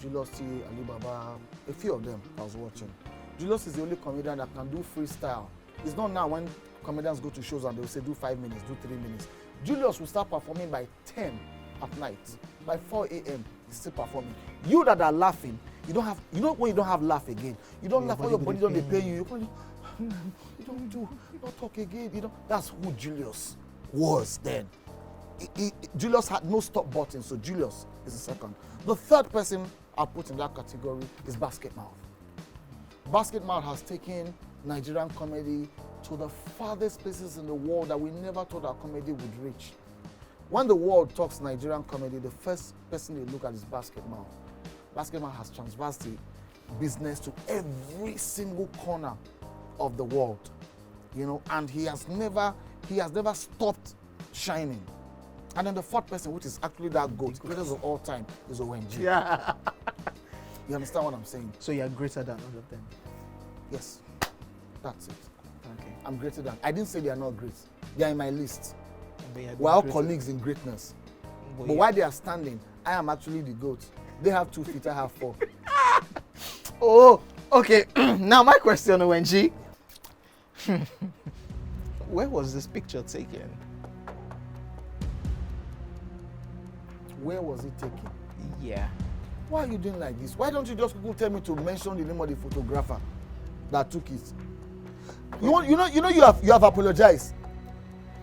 Ali Baba, a few of them I was watching. Julius is the only comedian that can do freestyle. It's not now when comedians go to shows and they will say do 5 minutes, do 3 minutes. Julius will start performing by 10 at night. By 4 a.m., he's still performing. You that are laughing, you don't have, you know when you don't have laugh again, you don't laugh when your body don't pay you. You don't talk again. You know, that's who Julius was then. Julius had no stop button, so Julius is the second. The third person I put in that category is Basket Mouth. Basket Mouth has taken Nigerian comedy to the farthest places in the world that we never thought our comedy would reach. When the world talks Nigerian comedy, the first person they look at is Basket Mouth. Basket Mouth has transversed the business to every single corner of the world, you know, and he has never stopped shining. And then the fourth person, which is actually that GOAT, greatest of all time, is Owen Gee. Yeah. You understand what I'm saying? So you're greater than all of them? Yes. That's it. Okay. I'm greater than. I didn't say they are not great. They are in my list. We're all colleagues in greatness. But while they are standing, I am actually the GOAT. They have 2 feet, I have 4. Oh, okay. Now my question, Owen Gee. Where was this picture taken? Where was it taken? Yeah. Why are you doing like this? Why don't you just tell me to mention the name of the photographer that took it? You have apologized.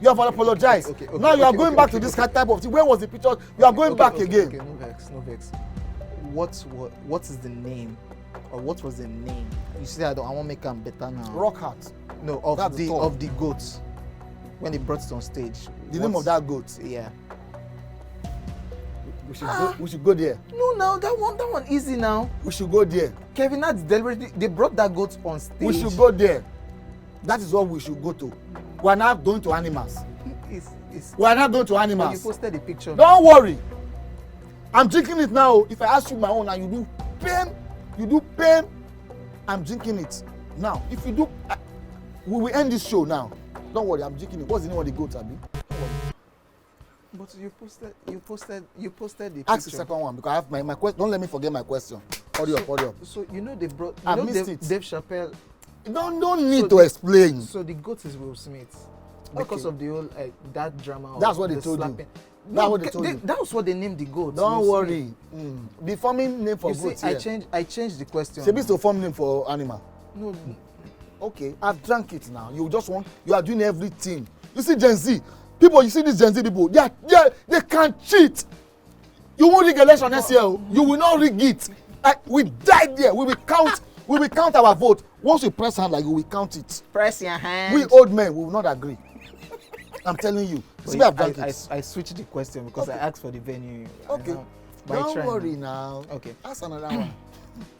You have apologized. Okay, now you are going back to this type of thing. Where was the picture? You are going back again. Okay, no vex. What is the name? Or what was the name? You see, I want to make them better now. Rock Heart. No, of the goats. When they brought it on stage. The name of that goat. Yeah. We should go there. No, that one easy now. We should go there. Kevin Hart deliberately, they brought that goat on stage. We should go there. That is what we should go to. We are not going to animals. We are not going to animals. You posted the picture. Don't worry. I'm drinking it now. If I ask you my own and you do pain, I'm drinking it. Now, if you do, we will end this show now. Don't worry, I'm drinking it. What's the name of the goat, Abi? But you posted the picture. Ask the second one because I have my question. Don't let me forget my question. Hurry up. So you know they brought. I missed it. Dave Chappelle. Don't need to explain. So the goat is Will Smith because of the whole that drama. That's what they told you. That's what they told you. That was what they named the goat. Don't worry. The forming name for goat here. I changed the question. Shebi is the forming name for animal. No. Okay, I've drank it now. You are doing everything. You see Gen Z. People, you see these Gen Z people, they can cheat. You won't rig election next year. You will not rig it. We died there. We will count our vote. Once we press hand like you, we count it. Press your hand. We old men, we will not agree. I'm telling you. See, I switched the question because I asked for the venue. Okay. Don't worry now. Okay. That's another one.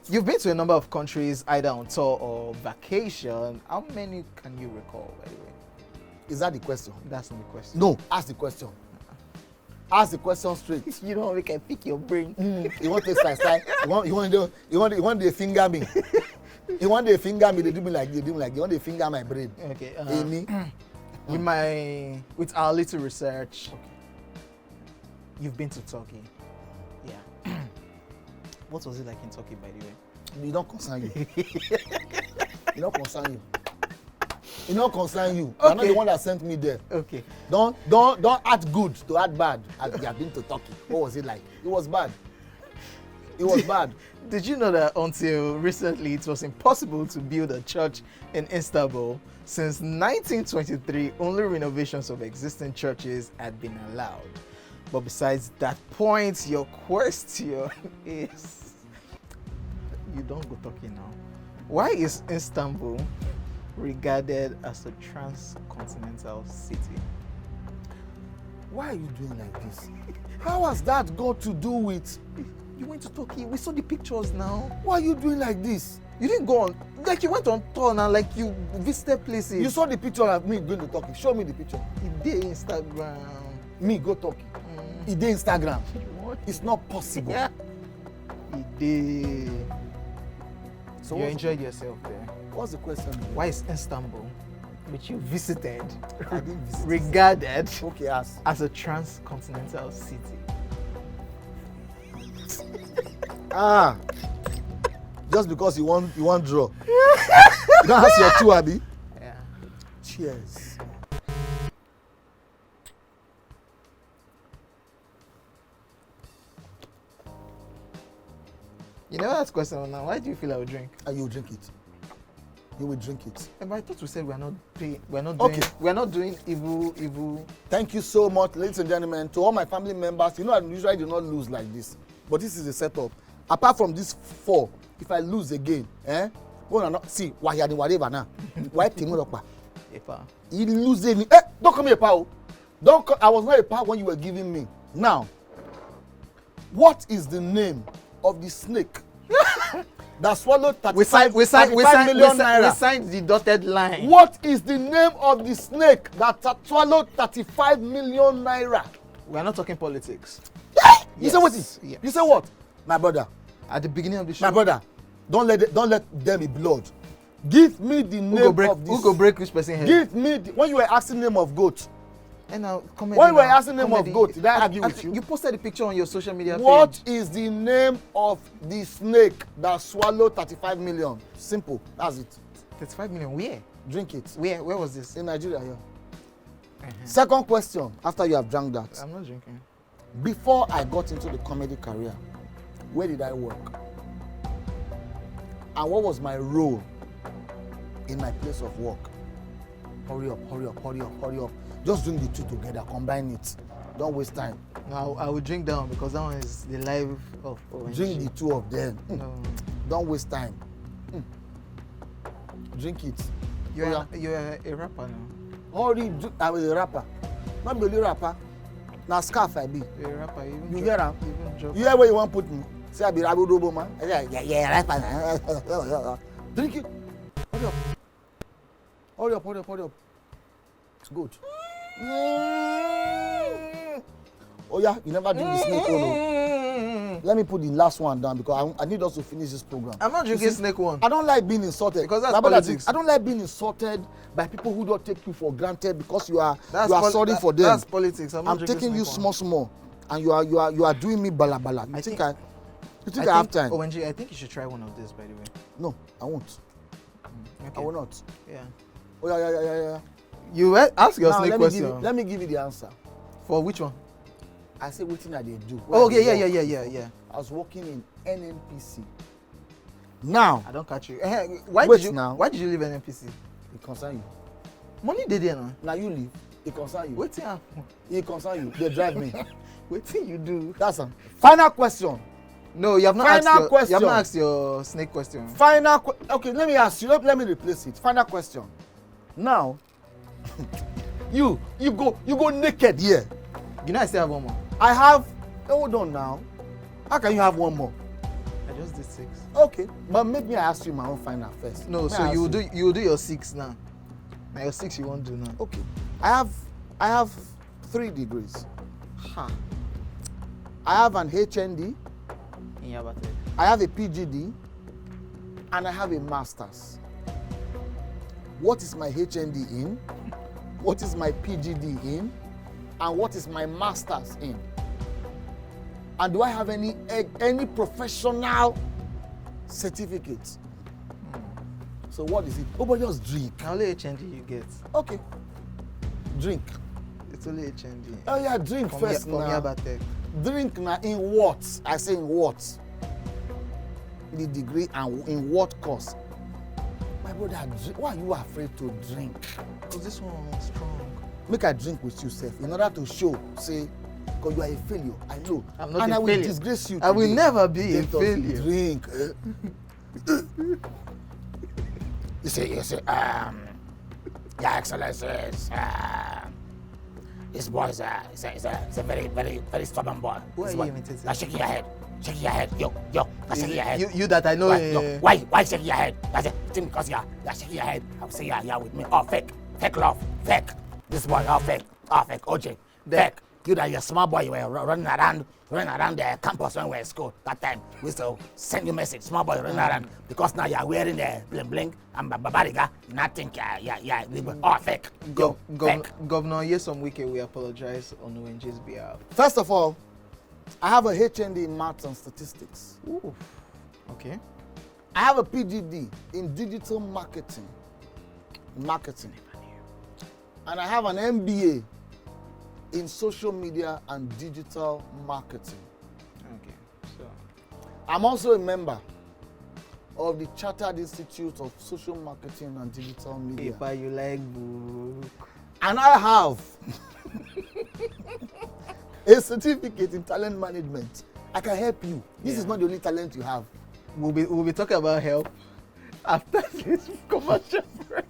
You've been to a number of countries, either on tour or vacation. How many can you recall, by the way? Is that the question? That's not the question. No, ask the question. Ask the question straight. You know, we can pick your brain. You want to style? You want to finger me? You want to finger me? They do me like you want to finger my brain. Okay. Amy. With our little research, okay. You've been to Turkey. Yeah. What was it like in Turkey, by the way? It don't concern you. It don't concern you. It not concern you. Okay. I'm not the one that sent me there. Okay. Don't act good to act bad. You have been to Turkey. What was it like? It was bad. It was bad. Did you know that until recently it was impossible to build a church in Istanbul? Since 1923, only renovations of existing churches had been allowed. But besides that point, your question is... You don't go Turkey now. Why is Istanbul regarded as a transcontinental city? Why are you doing like this? How has that got to do with... You went to Turkey. We saw the pictures now. Why are you doing like this? You didn't go on, like you went on tour now, like you visited places. You saw the picture of me going to Turkey. Show me the picture. It did Instagram. Me go Turkey. It did Instagram. What? It's not possible. Yeah. It did. So you enjoyed yourself there. What's the question? Why is Istanbul, which you visited, I didn't visit. regarded Okay, as a transcontinental city? Just because you want draw. You don't ask your two, Abby. Yeah. Cheers. You never asked question now. Why do you feel I would drink? And you will drink it. You will drink it. But I thought we said we're not doing evil. Thank you so much, ladies and gentlemen, to all my family members. You know, I usually do not lose like this, but this is a setup. Apart from these 4, if I lose again, see, why you whatever now? Why Timur? You lose any? Don't come here, pal. I was not a pal when you were giving me. Now, what is the name of the snake that swallowed 35 million naira? We signed the dotted line. What is the name of the snake that swallowed 35 million naira? We are not talking politics. You say what? Yes. You say what? My brother. At the beginning of the show. My brother. Don't let them be blood. Give me the name of this. Who go break which person head? Give me when you were asking name of goat. And now when you were asking name of goat, did I argue with you? You posted the picture on your social media page. What is the name of the snake that swallowed 35 million? Simple. That's it. 35 million. Where? Drink it. Where was this? In Nigeria, yeah. Second question, after you have drank that. I'm not drinking. Before I got into the comedy career, where did I work? And what was my role in my place of work? Hurry up. Just drink the two together, combine it. Don't waste time. No, I will drink down because that one is the life of Owen Gee. Drink the two of them. No. Don't waste time. Drink it. You're a rapper now. Hurry, I was a rapper. Not be a rapper. Now scarf I be. You're a rapper. You hear am? You You hear where you want put me? Say I be Rabodobo man. Yeah, rapper. Drink it. Hurry up. It's good. Oh yeah, you never drink the snake one. No. Let me put the last one down because I need us to finish this program. I'm not drinking snake one. I don't like being insulted. Because that's politics. I don't like being insulted by people who don't take you for granted because you are sorry for them. That's politics. I'm taking you small, and you are doing me bala. You think I have time? Owen Gee, I think you should try one of these, by the way. No, I won't. Okay. I will not. Yeah. Oh yeah. You ask your now, snake question. Let me give you the answer. For which one? I say what thing I dey do. Oh, okay, yeah. I was working in NNPC. Now. I don't catch you. Why did you leave NNPC? It concern you. Money dey there now. Now you leave. It concern you. Wetin happen? It concern you. They drive me. Wetin you do? That's a final question. No, you have not asked your snake question. Okay, let me ask you. Let me replace it. Final question. Now, you go naked here. You know I still have one more. I have. Hold on now. How can you have one more? I just did 6. Okay, but maybe I ask you my own final first. No, so you will do your 6 now. Now your 6 you won't do now. Okay, I have 3 degrees. Ha. I have an HND. I have a PGD, and I have a master's. What is my HND in? What is my PGD in? And what is my master's in? And do I have any professional certificates? So what is it? Oh, but just drink. Now only HND you get. Okay. Drink. It's only HND. Oh yeah, drink first From now. Yabatek. Drink now in what? I say in what? The degree and in what course? My brother, why are you afraid to drink? Because this one is strong. Make I drink with you, Seth, in order to show, say, because you are a failure. I know. I'm not and a I will failure. Disgrace you. I will today. never be a Let us failure. Drink. You say, Your Excellencies, this boy is a very, very, very stubborn boy. Who are you imitating? Now shaking your head. Shaking your head. Yo, shaking your head. You that I know. Why shaking your head? That's it. Think because you're shaking your head. I will say you're with me. Oh, fake love, fake. This boy, fake, OJ, fake. You that you're small boy, you were running around the campus when we were in school. That time we used to send you message, small boy running around because now you're wearing the bling bling and babariga. Nothing, fake. Fake. Governor Osamwengie, we apologize on Owen Gee's behalf. First of all, I have a HND in maths and statistics. Ooh. Okay. I have a PGD in digital marketing. And I have an MBA in social media and digital marketing. Okay. So. I'm also a member of the Chartered Institute of Social Marketing and Digital Media. Paper you like book. And I have a certificate in talent management. I can help you. This is not the only talent you have. We'll be talking about help after this commercial break.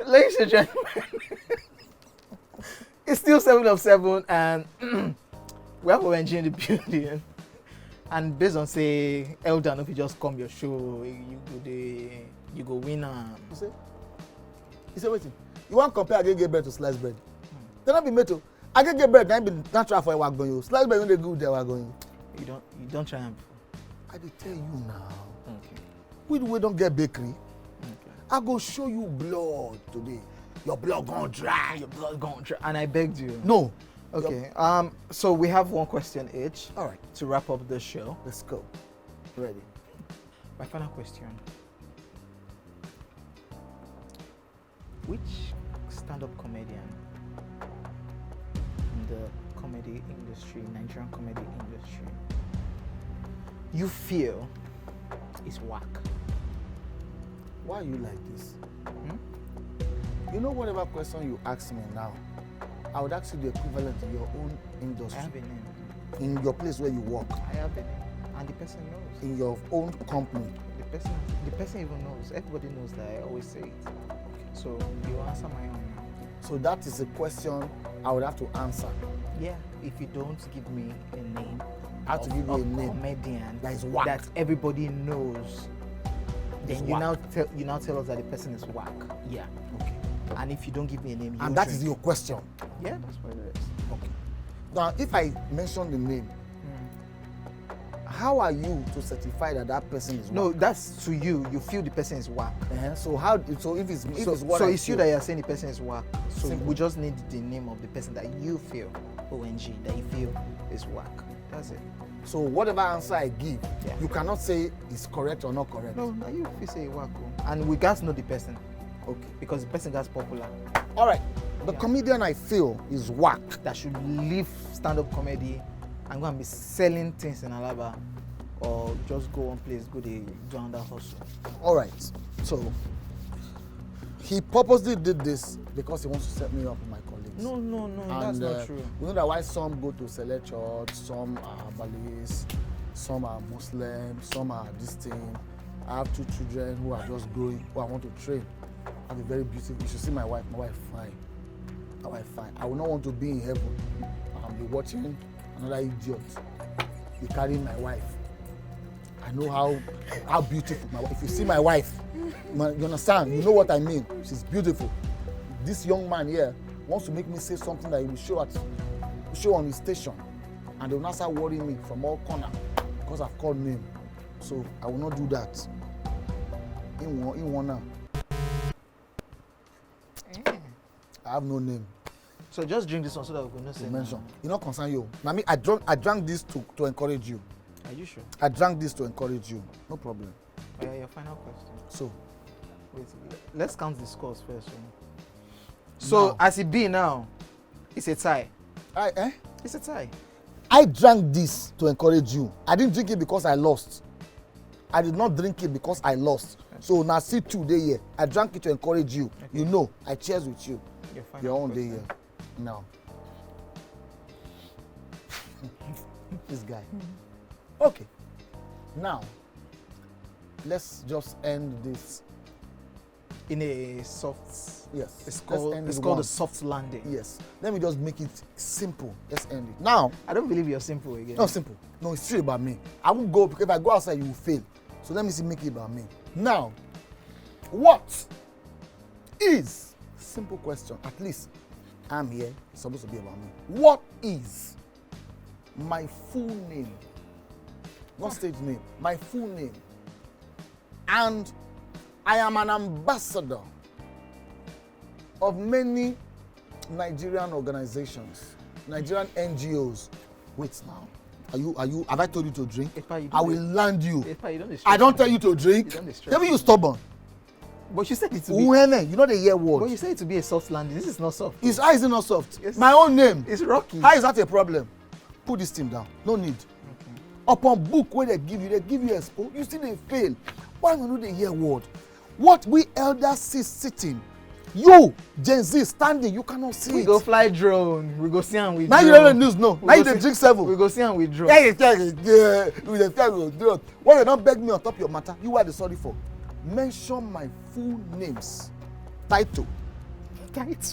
Ladies and gentlemen, it's still 7 of 7 and we have Owen Gee in the building. And based on say Elder, if you just come your show, you go win. You say wait. You want to compare agege bread to sliced bread? They not be made to. Agege bread not be natural for a work going. Sliced bread when they good they were going. You don't try and. I dey tell you now. Okay. We don't get bakery. Okay. I go show you blood today. Your blood gone dry. Your blood gone dry. And I begged you. No. Okay. So we have one question each. All right. To wrap up the show. Let's go. Ready. My final question. Which stand-up comedian in the comedy industry, Nigerian comedy industry, you feel is whack? Why are you like this? You know whatever question you ask me now, I would ask you the equivalent in your own industry. I have a name. In your place where you work. I have a name. And the person knows. In your own company. The person even knows. Everybody knows that I always say it. So you answer my own now. So that is a question I would have to answer. Yeah. If you don't give me a name, I have to give you a name. Comedian that is whack. That everybody knows. Then you now tell us that the person is whack. Yeah. Okay. And if you don't give me a name, you and that is your question. Yeah, that's what it is. Okay. Now, if I mention the name, how are you to certify that that person is whack? No, that's to you. You feel the person is whack. So how? So if it's what so I it's feel, you that you're saying the person is whack. So Simple. we just need the name of the person that you feel, Owen Gee, that you feel is whack. That's it. So whatever answer I give, Yeah. you cannot say it's correct or not correct. No, you feel say whack. And we guys know the person. Okay. Because the person gets popular. All right. The comedian I feel is whack. That should leave stand-up comedy and go and be selling things in Alaba, or just go one place, go do another hustle. All right. So he purposely did this because he wants to set me up with my colleagues. No, And, that's not true. You know that why some go to select church, some are Balis, some are Muslim, some are this thing. I have 2 children who are just growing, who I want to train. I have a very beautiful, you should see my wife fine. My wife fine. I will not want to be in heaven and be watching another idiot be carrying my wife. I know how beautiful my wife. If you see my wife, you understand, you know what I mean. She's beautiful. This young man here wants to make me say something that he will show on his station, and they will not start worrying me from all corners because I've called name. So I will not do that. In one now. I have no name. So just drink this one so that we will not say mention. no. You not concern you. I mean, I drank this to encourage you. Are you sure? I drank this to encourage you. No problem. Oh, yeah, your final question. So, Wait, let's count the scores first. So now, as it be now, it's a tie. It's a tie. I drank this to encourage you. I didn't drink it because I lost. I did not drink it because I lost. Okay. So now see 2 day here. I drank it to encourage you. Okay. You know, I cheers with you. Your own day here. Now. This guy. Okay. Now, let's just end this. In a soft. Yes. It's called a soft landing. Yes. Let me just make it simple. Let's end it. Now. I don't believe you're simple again. Not simple. No, it's true about me. I won't go because if I go outside, you will fail. So let me see, make it about me. Now, what is, simple question, at least I'm here, it's supposed to be about me. What is my full name? Not stage name, my full name. And I am an ambassador of many Nigerian organizations, Nigerian NGOs. Wait now. Have I told you to drink? I will land you. I don't tell you to drink. Tell me you stubborn. But you said it to be. You know the year word. But you said it to be a soft landing. This is not soft. How is it not soft? Yes. My own name. It's rocky. How is that a problem? Put this thing down. No need. Okay. Upon book where they give you expo. You still they fail. Why you know the year word? What we elders see sitting. You, Gen Z, standing, you cannot see we it. Go fly drone. We go see and we now drone. You don't news, no. Now you dey drink 7. We go see and we drone. Yeah. When you don't beg me on top of your matter, you are the sorry for. Mention my full names, title,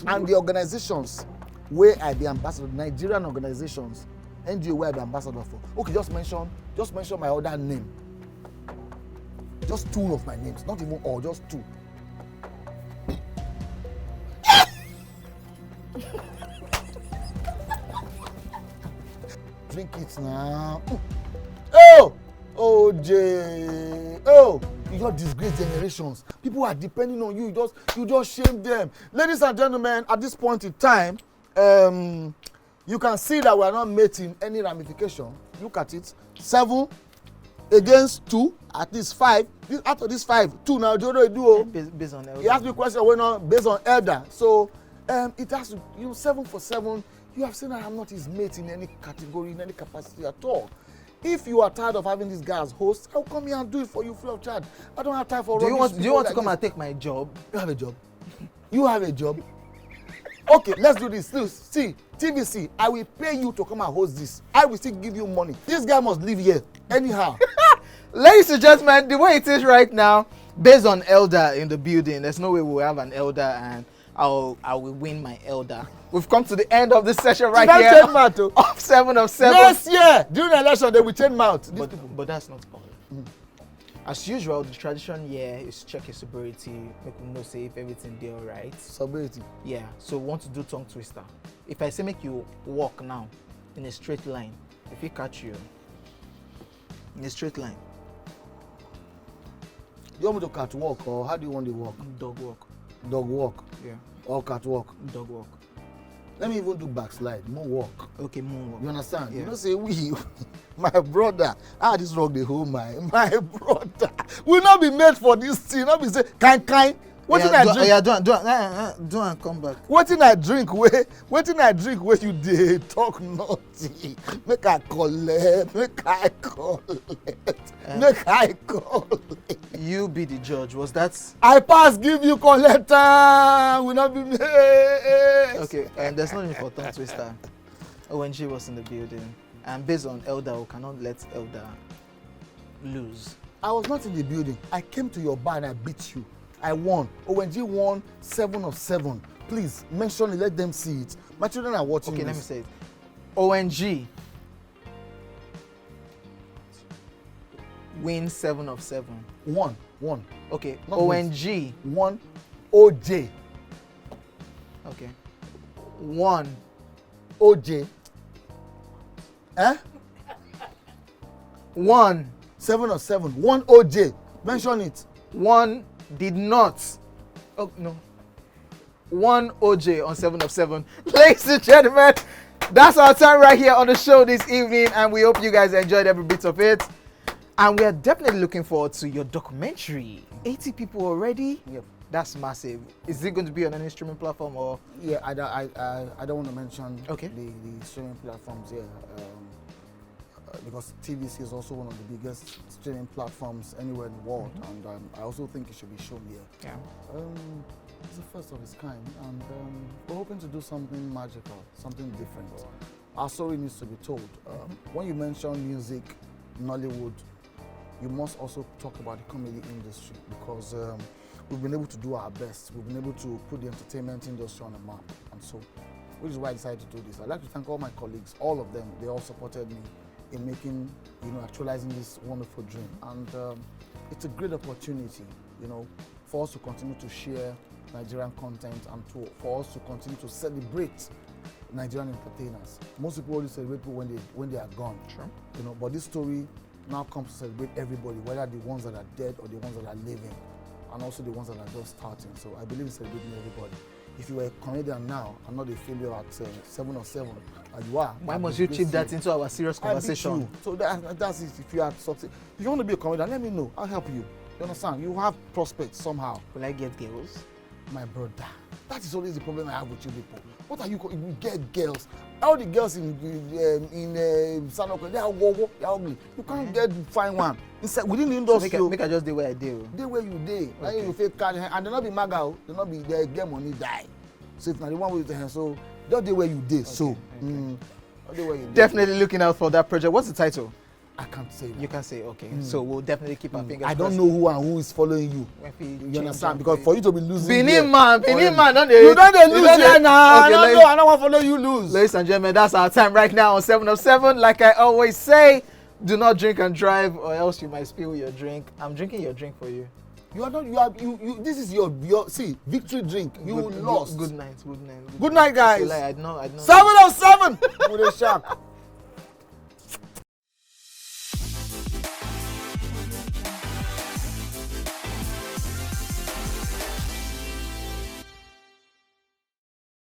and the organizations where I be ambassador, Nigerian organizations, NGO where I be ambassador for. Okay, just mention my other name. Just 2 of my names, not even all, just 2. Drink it now. Oh, Jay. Oh, you just disgrace generations. People are depending on you. You just shame them. Ladies and gentlemen, at this point in time, you can see that we are not making any ramification. Look at it. 7 against 2, at least 5. Out of this 5, 2 now. Based on elder. You ask me a question when not based on elder. So it has to 7 for 7. You have seen that I'm not his mate in any category, in any capacity at all. If you are tired of having this guy as host, I'll come here and do it for you free of charge. I don't have time for rubbish. Do you want to come and take my job? You have a job. You have a job. Okay, let's do this. See, TVC, I will pay you to come and host this. I will still give you money. This guy must live here anyhow. Ladies and gentlemen, the way it is right now, based on elder in the building, there's no way we'll have an elder and I will win my elder. We've come to the end of this session right here of 7 of 7. Yes, yeah. During the election, they will change mouth. But that's not all. As usual, the tradition here is check your sobriety, make we know say if everything there all right. Sobriety. Yeah. So we want to do tongue twister. If I say make you walk now in a straight line, if he catch you in a straight line. You want me to cat walk or how do you want to walk? Dog walk. Dog walk. Yeah. Or cat walk. Dog walk. Let me even do backslide, moonwalk. Okay, moonwalk. You understand? Yeah. You don't say we, my brother. This rock the whole my brother. Will not be made for this thing. Not be say kind. What did I drink? Yeah, do and come back. What did I drink? Where you did talk naughty? Make I collect. You be the judge. Was that? I pass. Give you collector. Will not be made. Okay, and there's no need for tongue twister. Owen Gee was in the building, and based on elder, we cannot let elder lose. I was not in the building. I came to your bar and I beat you. I won. Owen Gee won 7 of 7. Please mention it. Let them see it. My children are watching. Okay, this. let me say it. Owen Gee wins 7 of 7. 1. Okay. Not Owen Gee 1. OJ. Okay. 1. OJ. 1. 7 of 7. 1 OJ. Mention it. 1 did not. Oh no. one OJ on 7 of 7. Ladies and gentlemen, that's our time right here on the show this evening, and we hope you guys enjoyed every bit of it. And we are definitely looking forward to your documentary. 80 people already? Yep. That's massive. Is it going to be on any streaming platform or? Yeah, I don't want to mention Okay. the streaming platforms here. Because TVC is also one of the biggest streaming platforms anywhere in the world, and I also think it should be shown here. Yeah. It's the first of its kind, and we're hoping to do something magical, something different. Our story needs to be told. When you mention music, Nollywood, you must also talk about the comedy industry, because we've been able to do our best. We've been able to put the entertainment industry on the map, and so, which is why I decided to do this. I'd like to thank all my colleagues, all of them. They all supported me in making, actualizing this wonderful dream. And it's a great opportunity, for us to continue to share Nigerian content and for us to continue to celebrate Nigerian entertainers. Most people only celebrate people when they are gone. Sure. But this story now comes to celebrate everybody, whether the ones that are dead or the ones that are living, and also the ones that are just starting. So I believe in celebrating everybody. If you were a comedian now and not a failure at 7 of 7, and you are. Why must you chip that into our serious conversation? So that's it. If you are succeed, if you want to be a comedian, let me know. I'll help you. You understand? You have prospects somehow. Will I get girls? My brother, that is always the problem I have with you people. What are you? You get girls. All the girls in Sanogo, they are ugly. You can't get fine one inside within the industry. So make I just do where I do. They where you dey. Now you fake card and they not be maga. They not be they get money die. So if now the one with the hand, so just dey where you dey. So definitely looking out for that project. What's the title? I can't say that. You can say, okay. So we'll definitely keep our fingers I crossed. don't know who and who is following you. You understand? Because for you to be losing, Benin man, don't you don't lose it now. I don't want to follow you lose. Ladies and gentlemen, that's our time right now on 7 of 7. Like I always say, do not drink and drive, or else you might spill your drink. I'm drinking your drink for you. You are not. You. This is your see victory drink. You lost. Good night. Good night, guys. I know. 7 of 7 with a shark.